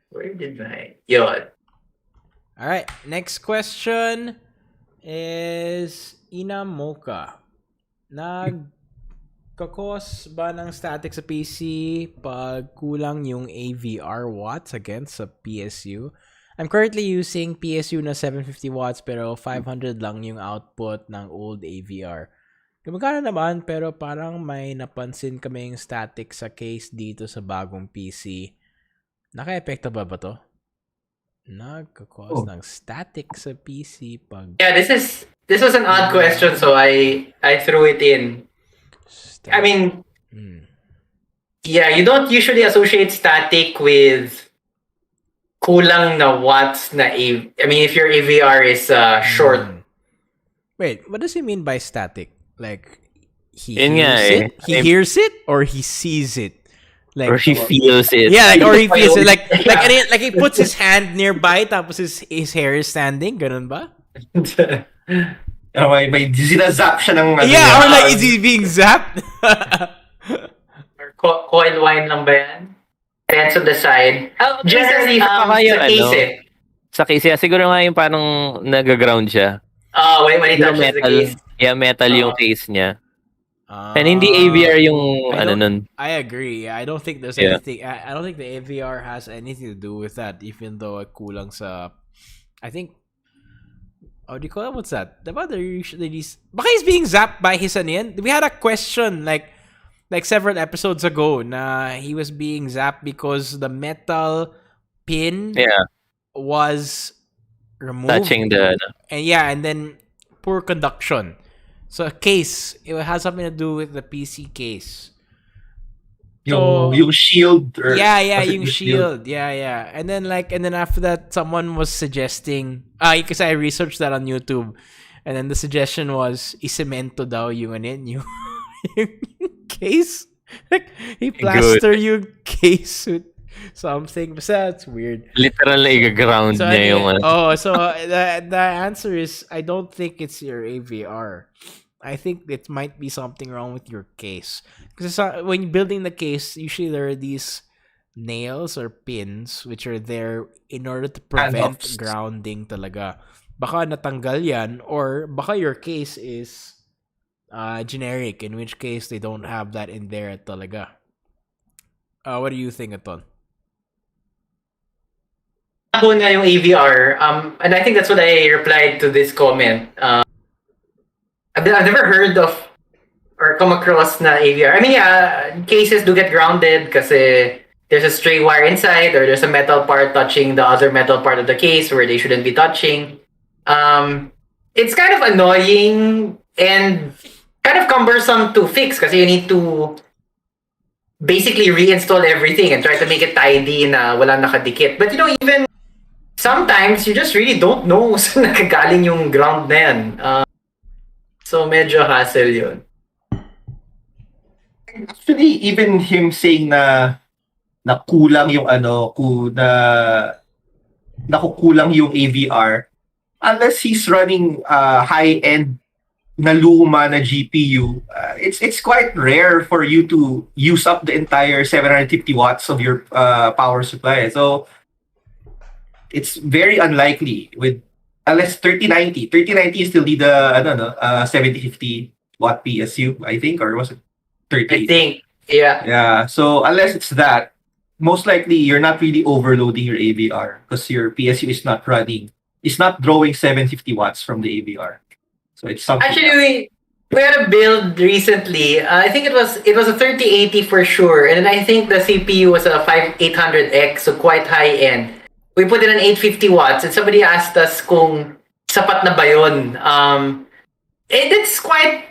Where did I? Yun. All right, next question is Ina Mocha. Nagkakos ba ng static sa PC pag kulang yung AVR watts against sa PSU? I'm currently using PSU na 750 watts pero 500 lang yung output ng old AVR. Gumagana naman pero parang may napansin kaming static sa case dito sa bagong PC. Naka-epekto ba to? Nagkakos ng static sa PC pag... Yeah, this was an odd question, so I threw it in. Static. I mean, yeah, you don't usually associate static with kulang na watts na I mean, if your AVR is short. Wait, what does he mean by static? Like, he Yun nga hears eh. it? He hears it or he sees it? Like, Or he feels it. yeah, like, or he feels it. Like he puts his hand nearby tapos his hair is standing. Ganun ba? May zinazap siya ng... Yeah, or like, is he being zapped? Or coil wine lang ba yan? Depends on the side. Generally, Saka sa yung case eh. Sa case, siguro nga yung parang nag-ground siya. When it Yung touches the metal, case. yeah, metal yung case niya. And hindi AVR yung nun. I agree. I don't think there's Yeah. anything. I don't think the AVR has anything to do with that. Even though kulang sa, I think. Oh, do you call it? What's that? Diba they're usually these. Baka he's being zapped by his yan. We had a question like several episodes ago na he was being zapped because the metal pin Yeah. was removed. Touching the... And then poor conduction. So a case, it has something to do with the PC case. Yung shield. Or yung shield. Yeah. And then after that, someone was suggesting, because I researched that on YouTube, and then the suggestion was, isemento daw yung yung case. Like, he plaster yung case with something. But that's weird. Literal i-ground So niya yung... the answer is, I don't think it's your AVR. I think it might be something wrong with your case. Because when building the case, usually there are these nails or pins which are there in order to prevent grounding talaga. Baka natanggal yan, or baka your case is generic, in which case they don't have that in there talaga. What do you think, Aton? Ako na yung AVR, and I think that's what I replied to this comment. I've never heard of or come across na AVR. I mean, yeah, cases do get grounded kasi there's a stray wire inside, or there's a metal part touching the other metal part of the case where they shouldn't be touching. It's kind of annoying and kind of cumbersome to fix kasi you need to basically reinstall everything and try to make it tidy na walang nakadikit. But even sometimes you just really don't know saan nakagaling yung ground na yan. So medyo hassle yun. Actually, even him saying na kulang yung nakukulang yung AVR, unless he's running high-end na luma na GPU, it's quite rare for you to use up the entire 750 watts of your power supply. So it's very unlikely unless 3090 is still the 7050 watt PSU, I think, or was it 30? I think, yeah. Yeah, so unless it's that, most likely you're not really overloading your AVR because your PSU is not drawing 750 watts from the AVR. So it's something. Actually, we had a build recently. I think it was a 3080 for sure, and then I think the CPU was a 5800X, so quite high end. We put in an 850 watts, and somebody asked us kung sapat na ba yun. It's quite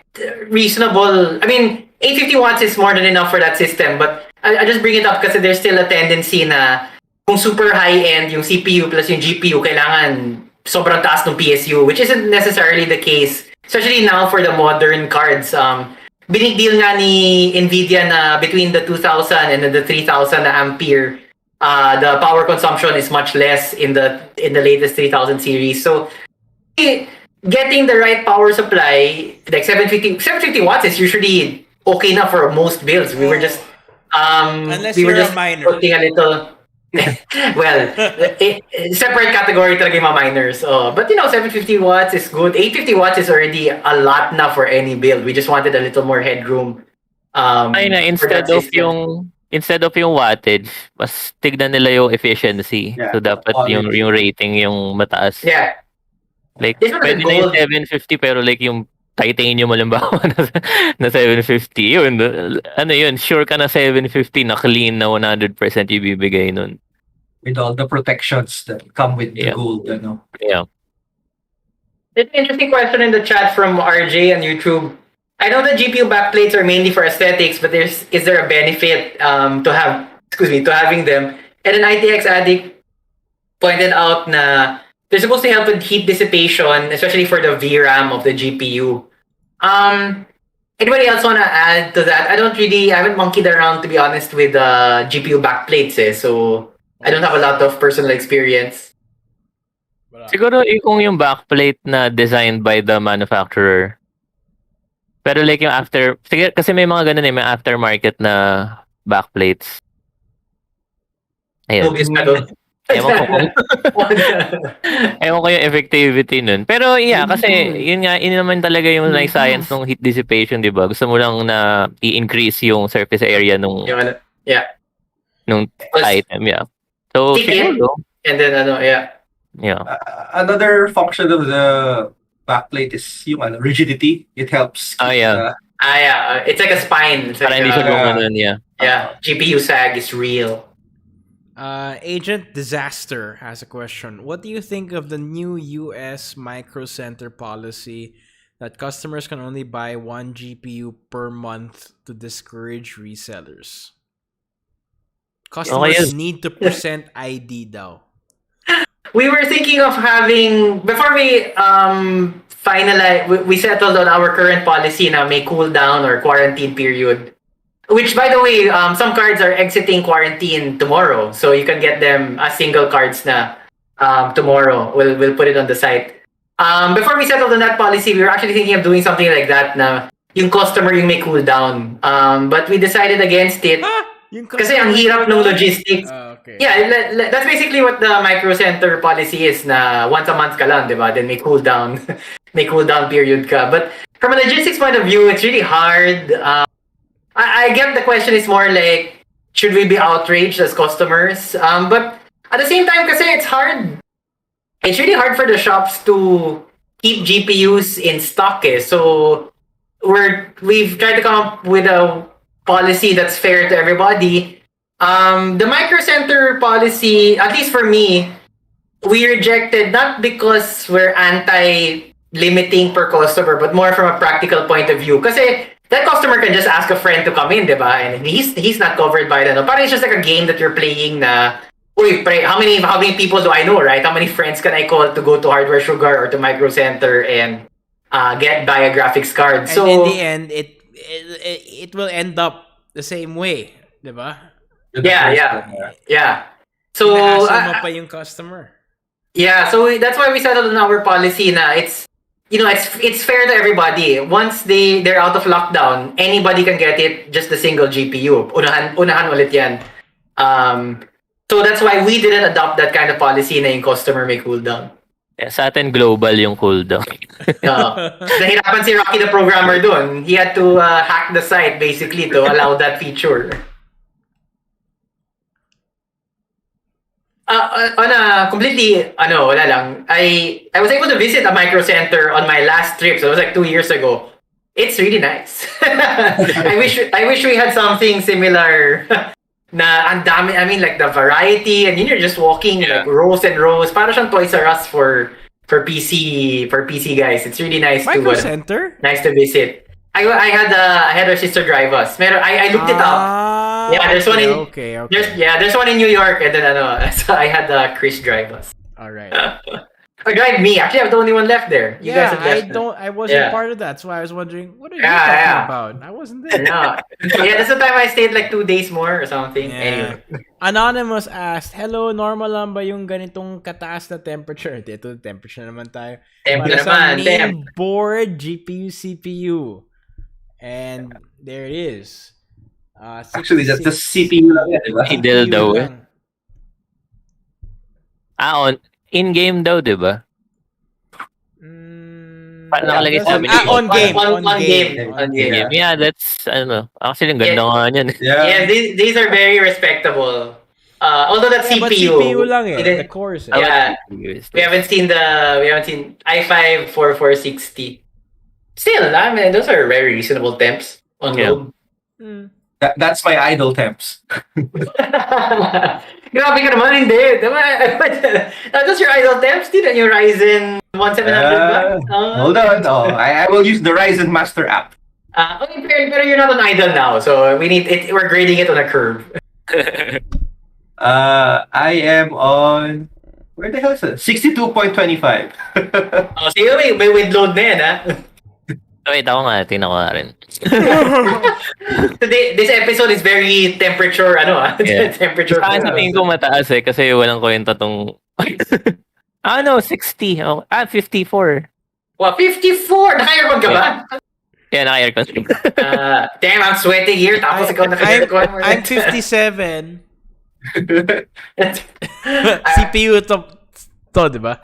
reasonable. I mean, 850 watts is more than enough for that system, but I just bring it up because there's still a tendency na kung super high-end yung CPU plus yung GPU, kailangan sobrang taas ng PSU, which isn't necessarily the case, especially now for the modern cards. Big deal nga ni NVIDIA na between the 2000 and the 3000 ampere, the power consumption is much less in the latest 3000 series. So getting the right power supply, like 750 watts is usually okay enough for most builds. We were just unless you're a miner. Putting a little well, separate category talaga yung mga miners. But 750 watts is good. 850 watts is already a lot na for any build. We just wanted a little more headroom. Instead of yung wattage, mas tignan nila yung efficiency. Yeah. So dapat yung rating yung mataas. Yeah. Like pwede na yung 750 pero like yung titanium halimbawa na 750 yun. Yun, sure ka na 750 na clean na 100% ibibigay nun. With all the protections that come with the gold, Yeah. There's an interesting question in the chat from RJ on YouTube. I know the GPU backplates are mainly for aesthetics, but is there a benefit to having them? And an ITX addict pointed out na they're supposed to help with heat dissipation, especially for the VRAM of the GPU. Anybody else want to add to that? I haven't monkeyed around, to be honest, with GPU backplates, so I don't have a lot of personal experience. Siguro kung yung backplate na designed by the manufacturer. Pero like yung kasi may mga ganun may aftermarket na backplates. Ayun. Ewan ko yung effectivity nun. Pero yeah, kasi yun naman talaga yung like science ng heat dissipation, di ba? Gusto mo lang na i-increase yung surface area nung item, yeah. So, siguro. And then, yeah. Another function of the backplate is yung rigidity. It helps. It's like a spine. It's para like, hindi siya GPU sag is real. Agent Disaster has a question. What do you think of the new US microcenter policy that customers can only buy one GPU per month to discourage resellers? Customers need to present ID daw. We were thinking of having, before we finalize, we settled on our current policy na may cooldown or quarantine period. Which, by the way, some cards are exiting quarantine tomorrow. So you can get them as single cards na tomorrow. We'll put it on the site. Before we settled on that policy, we were actually thinking of doing something like that na yung customer yung may cooldown. But we decided against it. Kasi ang hirap ng logistics. Okay. Yeah, that's basically what the microcenter policy is na once a month ka lang, di ba? Then may cooldown period ka. But from a logistics point of view, it's really hard. I get the question is more like, should we be outraged as customers? But at the same time, kasi it's hard. It's really hard for the shops to keep GPUs in stock. So we've tried to come up with a policy that's fair to everybody. The microcenter policy, at least for me, we rejected not because we're anti-limiting per customer, but more from a practical point of view. Kasi that customer can just ask a friend to come in, diba? And he's not covered by that. No? Parang it's just like a game that you're playing na, uy, how many people do I know, right? How many friends can I call to go to Hardware Sugar or to Microcenter and buy a graphics card? And so in the end, it will end up the same way, diba? Yeah. So inaasal mo pa yung customer. Yeah, so that's why we settled on our policy na it's fair to everybody. Once they're out of lockdown, anybody can get it, just a single GPU. Unahan ulit yan. So that's why we didn't adopt that kind of policy na yung customer may cooldown. Yeah, sa atin global yung cooldown. Nahirapan si Rocky the programmer dun. He had to hack the site basically to allow that feature. On a completely, wala lang. I was able to visit a microcenter on my last trip. So it was like 2 years ago. It's really nice. I wish we had something similar. Na ang dami, I mean, like the variety, and you're just walking like rows and rows. Para siyang Toys R Us for PC guys. It's really nice Microcenter? Nice to visit. I had our sister drive us. I looked it up. Yeah, there's one in Okay. there's one in New York, and then so I had Chris drive us. All right. Or drive me. Actually, I'm the only one left there. You guys have left. I wasn't part of that, so I was wondering, what are you talking about? I wasn't there. No. Yeah, that's the time I stayed like 2 days more or something. Yeah. Anyway. Anonymous asked, hello, normal lang ba yung ganitong kataas na temperature? Dito, temperature naman tayo. Para sa main board, GPU, CPU. And there it is. Actually, that's the CPU lang yan, diba? Idle daw eh. In-game daw, diba? Paano nakalagay sa amin? On game. Yeah, that's, actually, ang ganda nga niyan. Yeah, these are very respectable. Although that's But CPU. CPU lang eh. The cores. Yeah. We haven't seen i5 4460. Still, I mean, those are very reasonable temps on load. That's my idle temps. Grabe ka naman, hindi. That's your idle temps? Di na yung Ryzen 1700 ba? Hold on. I will use the Ryzen Master app. Okay, pero you're not on idle now, so we're grading it on a curve. I am on, where the hell is it? 62.25. Sige, may wind load na yan, ha? Wait, ako nga. Tingnan ko nga rin. Today, this episode is very temperature, temperature. Sa tingin ko mataas eh, kasi walang kwenta tong... 60. 54. Wow, 54! Naka-aircon ka ba? Yeah, naka-aircon. Damn, I'm sweating here. Tapos ikaw naka-aircon. I'm 57. CPU to, di ba?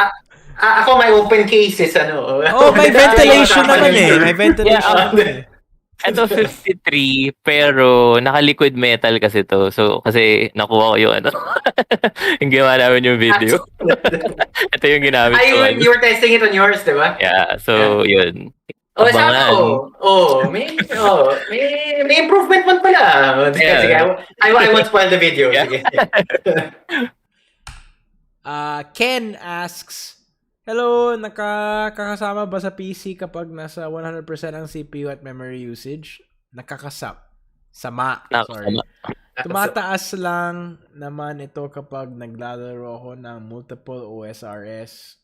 Ako may open cases, may ventilation naman eh. May ventilation naman eh. Ito 53, pero naka-liquid metal kasi to. So, kasi nakuha ko yung yung ginawa namin yung video. Ito yung ginamit ko. You were testing it on yours, di ba? Yeah, so yun. Oh, Abangan. sakto. May improvement man pala. Sige, Yeah. sige. I won't spoil the video. Yeah. Sige. Ken asks, hello, nakakasama ba sa PC kapag nasa 100% ang CPU at memory usage? Nakakasap. Sorry. Nakakasama. Tumataas lang naman ito kapag naglalaro ako ng multiple OSRS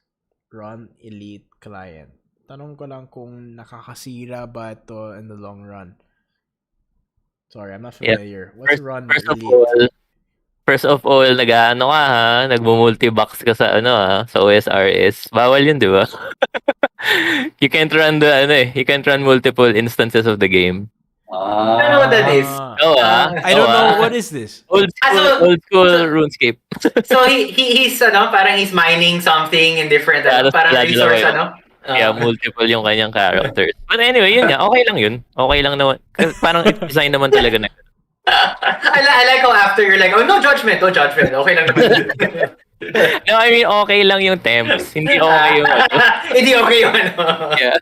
run elite client. Tanong ko lang kung nakakasira ba ito in the long run. Sorry, I'm not familiar. What's run elite? First of all, nag-ano ka ha? Nagmo-multibox ka sa sa OSRS. Bawal yun, di ba? You can't run you can't run multiple instances of the game. I don't know what that is. I don't know what is this. Old school RuneScape. So he's parang he's mining something in different parang resource Yeah, multiple yung kanyang characters. But anyway, yun nga, okay lang yun. Okay lang naman. Kasi parang it's design naman talaga na. I like how after you're like, oh, no judgment. Okay lang naman. No, I mean, okay lang yung temps. Hindi okay yung Hindi okay yung Yeah.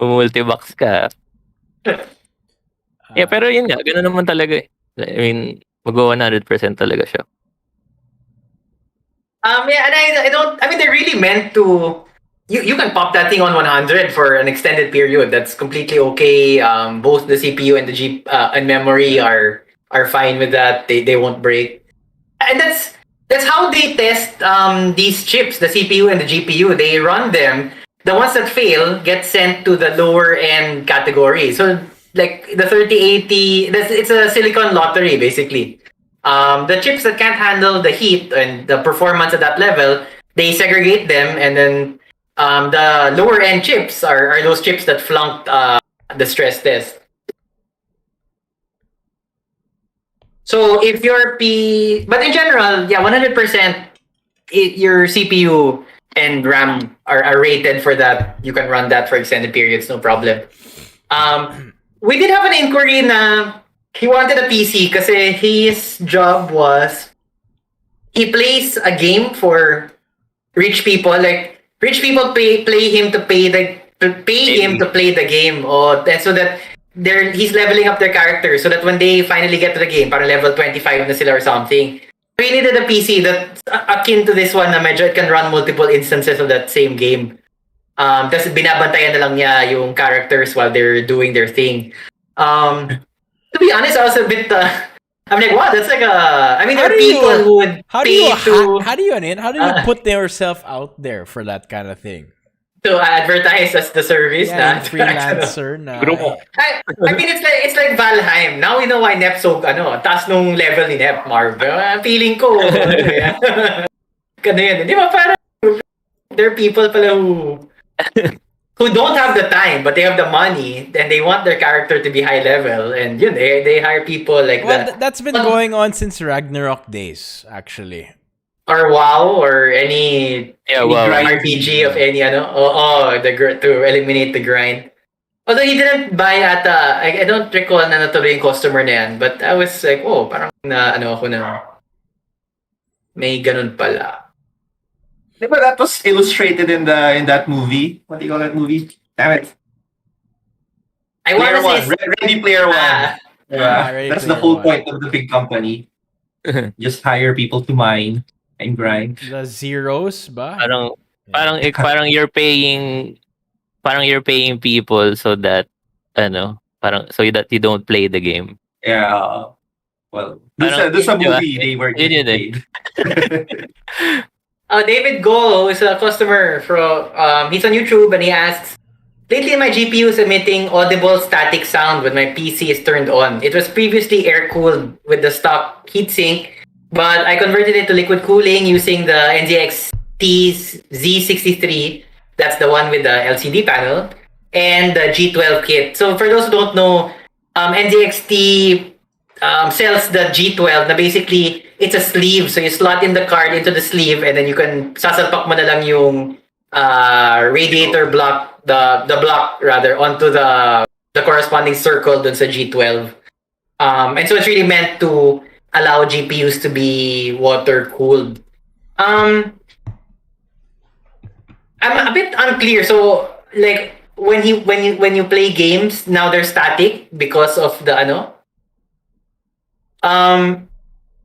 Multibox ka. Yeah, pero yun nga, gano'n naman talaga eh. I mean, mag-100% talaga siya. Yeah, and I mean, they're really meant to. You can pop that thing on 100 for an extended period. That's completely okay. Both the CPU and the and memory are fine with that. They won't break. And that's how they test these chips, the CPU and the GPU. They run them. The ones that fail get sent to the lower end category. So like the 3080, it's a silicon lottery basically. The chips that can't handle the heat and the performance at that level, they segregate them, and then the lower end chips are those chips that flunked the stress test. So if your but in general, yeah, 100%, your CPU and RAM are rated for that. You can run that for extended periods, no problem. We did have an inquiry na he wanted a PC kasi his job was he plays a game for rich people. Like rich people pay him to play the game. And so that he's leveling up their characters so that when they finally get to the game, para level 25 na sila or something. We needed a PC that's akin to this one na medyo it can run multiple instances of that same game. Tapos binabantayan na lang niya yung characters while they're doing their thing. To be honest, I was a bit I'm like, wow, that's like I mean, there are people who would how do you put yourself out there for that kind of thing? To advertise as the service, yeah, freelancer na. I mean, it's like Valheim. Now we know why Nep so taas nung level ni Nep, Marv. Feeling ko. Ganun, di ba? Parang there are people pala who don't have the time, but they have the money, and they want their character to be high level, and they hire people like that. That's been going on since Ragnarok days, actually. Or WoW, or any RPG of any to eliminate the grind. Although he didn't buy I don't recall na natuloy yung customer na yan, but I was like, parang ako na may ganun pala. But that was illustrated in that movie. What do you call that movie? Damn it. I want to say Ready Player One. That's the whole point of the big company. Just hire people to mine and grind. The zeros ba? Parang you're paying people so that so that you don't play the game. Yeah. Well, this a movie they were getting paid. David Go is a customer from he's on YouTube, and he asks, lately my GPU is emitting audible static sound when my PC is turned on. It was previously air cooled with the stock heatsink, but I converted it to liquid cooling using the NZXT Z63. That's the one with the LCD panel, and the G12 kit. So for those who don't know, NZXT sells the G12 na basically it's a sleeve. So you slot in the card into the sleeve, and then you can sasalpak mo na lang yung radiator block, the block rather, onto the corresponding circle dun sa G12. And so it's really meant to allow GPUs to be water cooled. I'm a bit unclear. So like when you play games, now they're static because of the ano.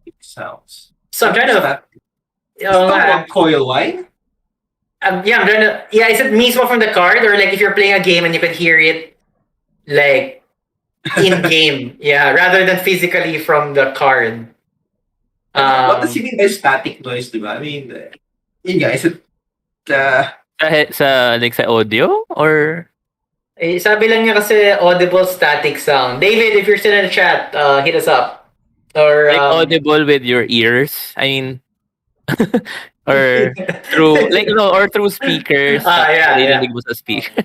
It sounds. So I'm trying to. Coil wine? Yeah, I'm trying to. Yeah, is it mismo from the card, or like if you're playing a game and you can hear it, like in game, yeah, rather than physically from the card. What does he mean by static noise, diba? I mean, yun nga, is it Sa audio or Eh, sabi lang niya kasi audible static sound. David, if you're still in the chat, hit us up. Or like audible with your ears? I mean, or through or through speakers. yeah. Narinig mo sa speaker.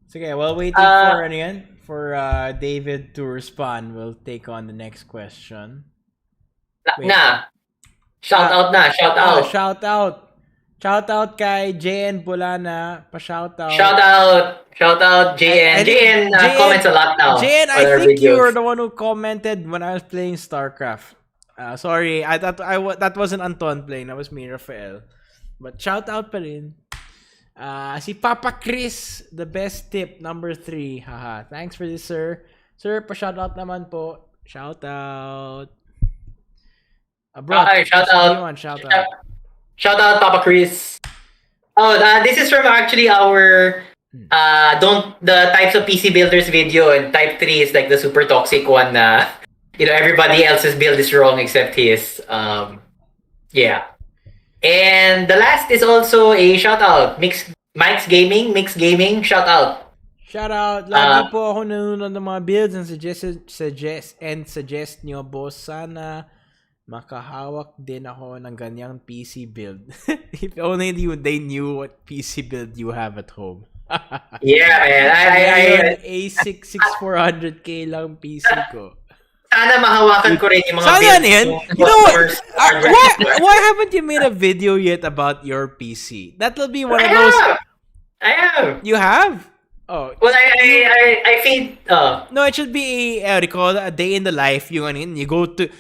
Sige, while waiting for for David to respond, we'll take on the next question. Shout out na. Shout out kay JN Bulana. Pa-shout out. Shout out JN. JN comments a lot now. JN, on I our think you videos. were the one who commented when I was playing Starcraft. Sorry, I thought that wasn't Anton playing. That was me, Rafael. But shout out pa rin. Si Papa Chris, the best tip, number 3. Haha. Thanks for this, sir. Sir, pa-shout out naman po. Shout out. Bro, Shout out. Shout out, Papa Chris. This is from actually our the types of PC builders video, and type 3 is like the super toxic one. Everybody else's build is wrong except his. Yeah. And the last is also a shout out. Mike's Gaming, shout out. Shout out. Lagi po ako nanonood ng mga builds and suggest nyo, boss. Sana makahawak din ako ng ganyang PC build. If only they knew what PC build you have at home. Yeah, man. I A6 6400K lang PC ko. Sana mahawakan ko rin yung mga Sana builds. yan. You know what? Why haven't you made a video yet about your PC? That'll be one of those. I have. You have? Oh. Well, I think No, it should be a day in the life. You go to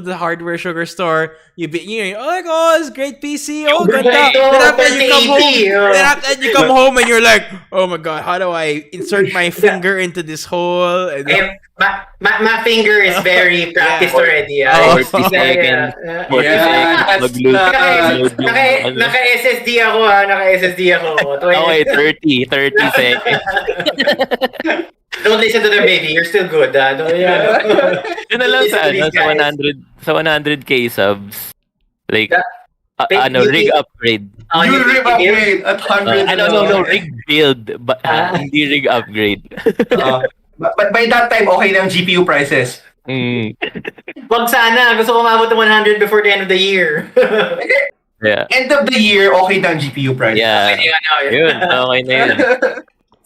the hardware sugar store. Oh my god, it's great PC. Oh, ganda. Then after you come home and you're like, oh my god, how do I insert my finger into this hole? And my finger is very practiced already. Naka-SSD ako Okay, 30 seconds. Don't listen to them, baby. You're still good. Yun na lang sa 100k subs. Like, rig upgrade. You rig upgrade at 100. No, rig build. Hindi rig upgrade. But by that time, okay na yung GPU prices. Wag sana. Gusto ko umabot ng 100 before the end of the year. Yeah. End of the year, okay na ang GPU prices. Yeah. Okay na yun.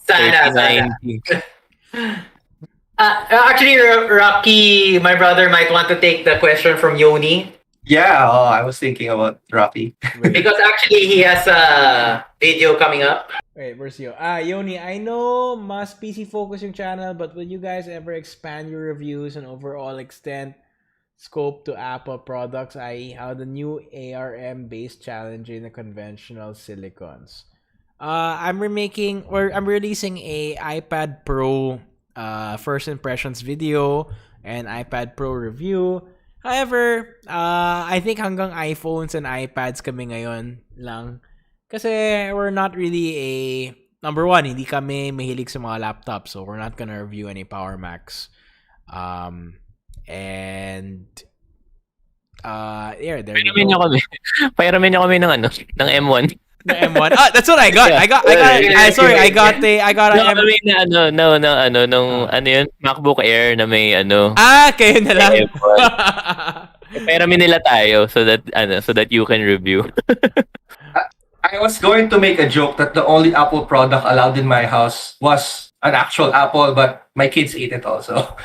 Sana. 90. Actually, Rocky, my brother, might want to take the question from Yoni. Yeah, I was thinking about Rocky. Because actually, he has a video coming up. Wait, where's Yo? Yoni, I know mas PC focus yung channel, but will you guys ever expand your reviews and overall extent scope to Apple products, i.e. how the new ARM-based challenging the conventional silicons? I'm releasing a iPad Pro first impressions video and iPad Pro review. However, I think hanggang iPhones and iPads kami ngayon lang. Kasi we're not really number one, hindi kami mahilig sa mga laptops, so we're not gonna review any Power Macs. And there you go. Pairamin niyo kami ng M1. The M1. That's what I got. I got an M1. MacBook Air na may kayo na lang. Pairamin nila tayo so that you can review. I was going to make a joke that the only Apple product allowed in my house was an actual Apple, but my kids ate it also.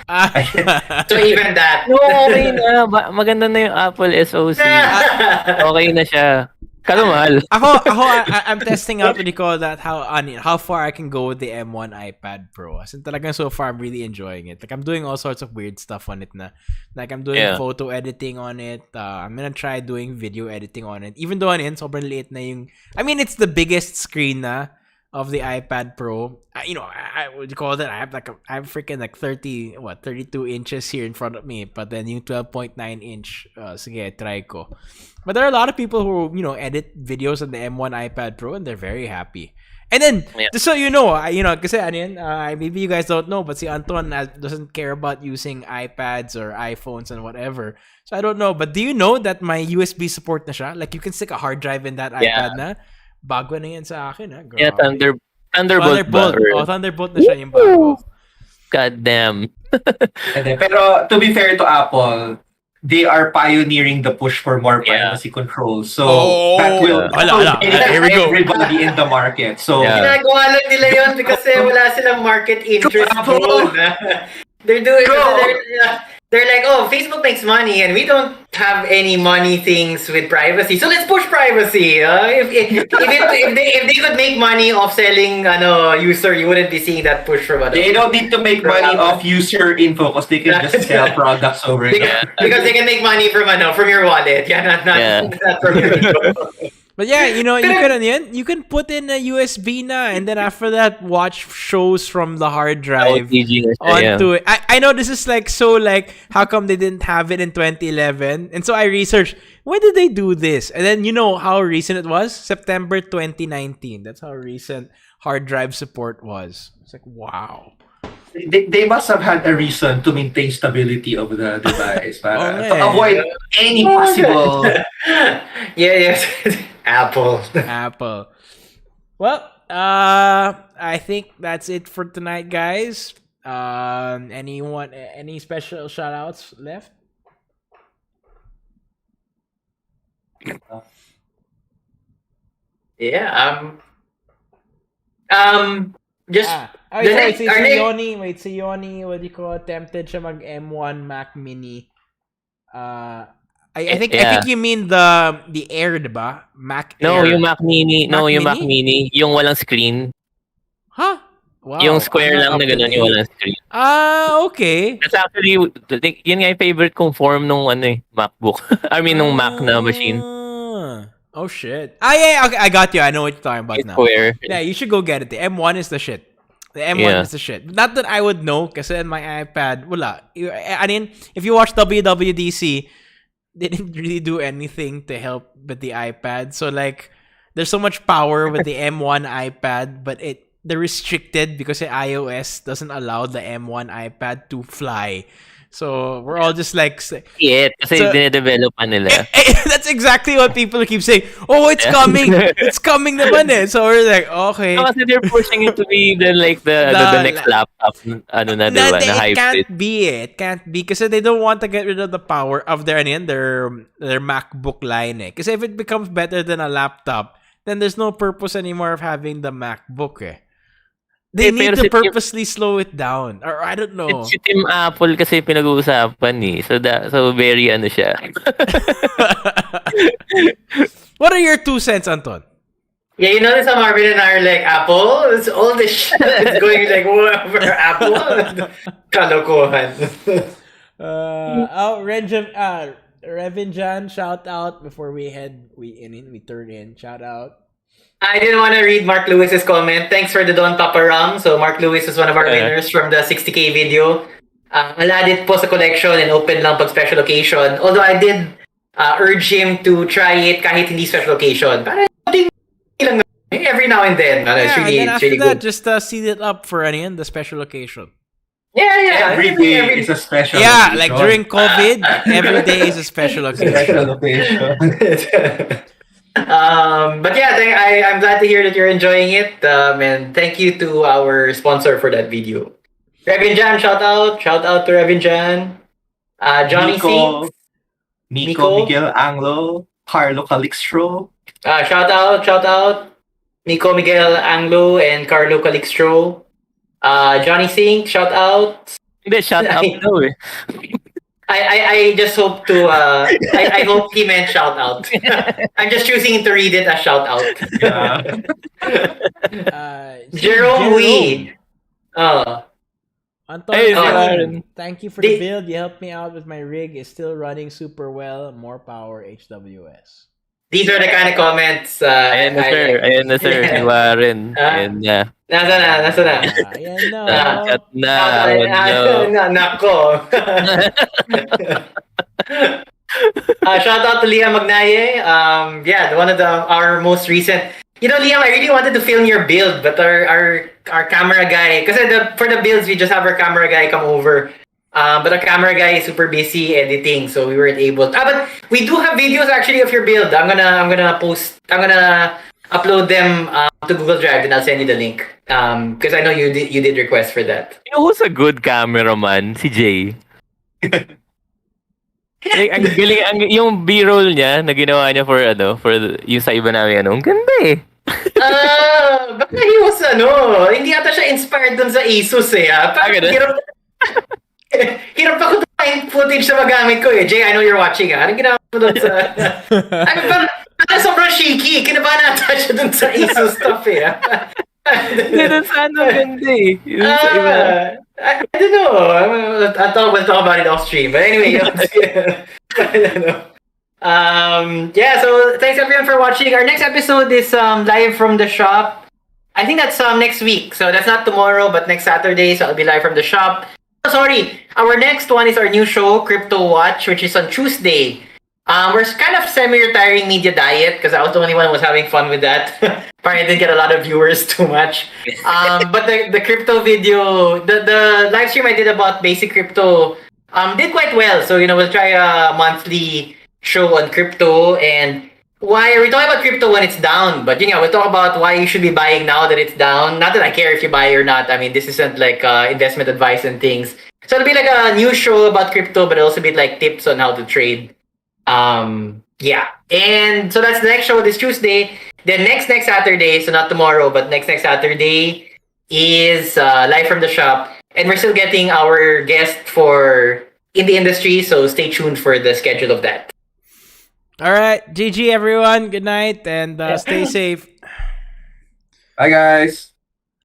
So even that. No, okay na. Maganda na yung Apple SoC. Okay na siya. Kano mahal? I'm testing out what you call that, how far I can go with the M1 iPad Pro. As in, talagang so far, I'm really enjoying it. Like, I'm doing all sorts of weird stuff on it na. Like, I'm doing photo editing on it. I'm gonna try doing video editing on it. Even though sobrang liit na yung... I mean, it's the biggest screen na. of the iPad Pro. I would you call that? I have freaking like 32 inches here in front of me. But then yung 12.9 inch, sige, try ko. But there are a lot of people who, edit videos on the M1 iPad Pro and they're very happy. And then, just so you know, kasi maybe you guys don't know, but si Anton doesn't care about using iPads or iPhones and whatever. So I don't know, but do you know that my USB support na siya? Like you can stick a hard drive in that iPad na. Bago na yan sa akin, ha? Girl. Yeah, Thunderbolt ba? Thunderbolt na siya yung bago. God damn. Pero to be fair to Apple, they are pioneering the push for more privacy control. So that will here we go. Everybody in the market. So ginagawa lang nila yun kasi wala silang market interest, bro. They're doing they're like, oh, Facebook makes money and we don't have any money things with privacy. So let's push privacy. If they could make money off selling user, you wouldn't be seeing that push from they don't need to make money off user info because they can just sell products over it. Because they can make money from your wallet. Yeah, not from your But yeah, you can put in a USB na, and then after that, watch shows from the hard drive onto it. I know this is how come they didn't have it in 2011? And so I researched, when did they do this? And then you know how recent it was? September 2019. That's how recent hard drive support was. It's like, wow. They must have had a reason to maintain stability of the device to avoid any possible. Yes. Apple. Well, I think that's it for tonight, guys. Any special shout-outs left? Yeah. Just si Yoni, what do you call it? Tempted siya mag M1 Mac Mini. I think you mean the Air, diba? Mac Air. No, yung Mac Mini. Mac Mini. Yung walang screen. Huh? Wow. Yung square lang na ganun, yung walang screen. Okay. That's actually, yun nga yung favorite kong form nung MacBook. I mean, nung Mac na machine. Oh shit. Yeah, okay, I got you. I know what you're talking about now. Square. Yeah, you should go get it. The M1 is the shit. The M1 is the shit. Not that I would know, kasi in my iPad, wala. I mean, if you watch WWDC, they didn't really do anything to help with the iPad. So there's so much power with the M1 iPad, but they're restricted because the iOS doesn't allow the M1 iPad to fly. So we're all just kasi dinedevelop pa nila. That's exactly what people keep saying. Oh, it's coming. It's coming naman eh. So we're like, okay. No, kasi they're pushing it to be the next laptop. Na it can't be. It can't be kasi they don't want to get rid of the power of their MacBook line eh. Kasi if it becomes better than a laptop, then there's no purpose anymore of having the MacBook eh. They need to purposely slow it down. Or I don't know. Si Team Apple kasi pinag-uusapan eh. So very siya. What are your 2 cents, Anton? Yeah, you notice how Marvin and I are like, Apple? It's all this shit that's going over Apple. Kalokohan. Revinjan, shout out before we turn in. Shout out. I didn't want to read Mark Lewis's comment. Thanks for the Don Paparam. So Mark Lewis is one of our winners from the 60K video. Alad it po sa collection and open lang pag special occasion. Although I did urge him to try it kahit hindi special occasion. Parang lang every now and then. It's really, and then after really that, good. just seed it up for the special occasion. Yeah. Every day is a special occasion. Like during COVID, every day is a special occasion. But yeah, I'm glad to hear that you're enjoying it. And thank you to our sponsor for that video. Revinjan, shout out to Revinjan. Johnny C. Miko, Miguel Anglo, Carlo Calixtro. Shout out. Miko, Miguel Anglo, and Carlo Calixtro. Johnny Sink, shout out. Hindi, shout out daw eh. I just hope to I hope he meant shout out. I'm just choosing to read it as shout out. Jerome Wee. Anton, thank you for the build. You helped me out with my rig. It's still running super well. More power HWS. These are the kind of comments. Ayan na, sir. Ayan na, sir. Si Warren. Ayan na. Nasa na. Ayan na. Cut na. Oh, no. Nako. Shout out to Liam Magnaye. One of our most recent. You know, Liam, I really wanted to film your build, but our camera guy, because for the builds we just have our camera guy come over. But our camera guy is super busy editing, so we weren't able. But we do have videos actually of your build. I'm gonna upload them to Google Drive, and I'll send you the link. Because I know you did request for that. You know who's a good cameraman? Si Jay. Like, ang galing, yung B-roll niya na ginawa niya for yung sa iba namin, ang ganda eh. Baka he was, hindi ata siya inspired dun sa Asus eh. Hirap ako yung footage na magamit ko eh. Jay, I know you're watching ah. Anong ginawa mo dun sa... parang sobrang shaky. Kinabahan ata siya dun sa Asus stuff eh. Hindi, dun sa ganda eh. Yung sa iba. I don't know. We'll talk about it off stream. But anyway, I don't know. So thanks everyone for watching. Our next episode is live from the shop. I think that's next week. So that's not tomorrow, but next Saturday. So I'll be live from the shop. Oh, sorry. Our next one is our new show, Crypto Watch, which is on Tuesday. We're kind of semi-retiring Media Diet because I was the only one who was having fun with that. Probably didn't get a lot of viewers too much. But the crypto video, the live stream I did about basic crypto did quite well. So, we'll try a monthly show on crypto and why we talk about crypto when it's down. But, we'll talk about why you should be buying now that it's down. Not that I care if you buy or not. I mean, this isn't like investment advice and things. So it'll be like a new show about crypto, but it'll also be like tips on how to trade. And so that's the next show this Tuesday. Then next Saturday, so not tomorrow, but next Saturday is live from the shop, and we're still getting our guest in the industry, so stay tuned for the schedule of that. All right, GG everyone. Good night and stay safe. Bye, guys.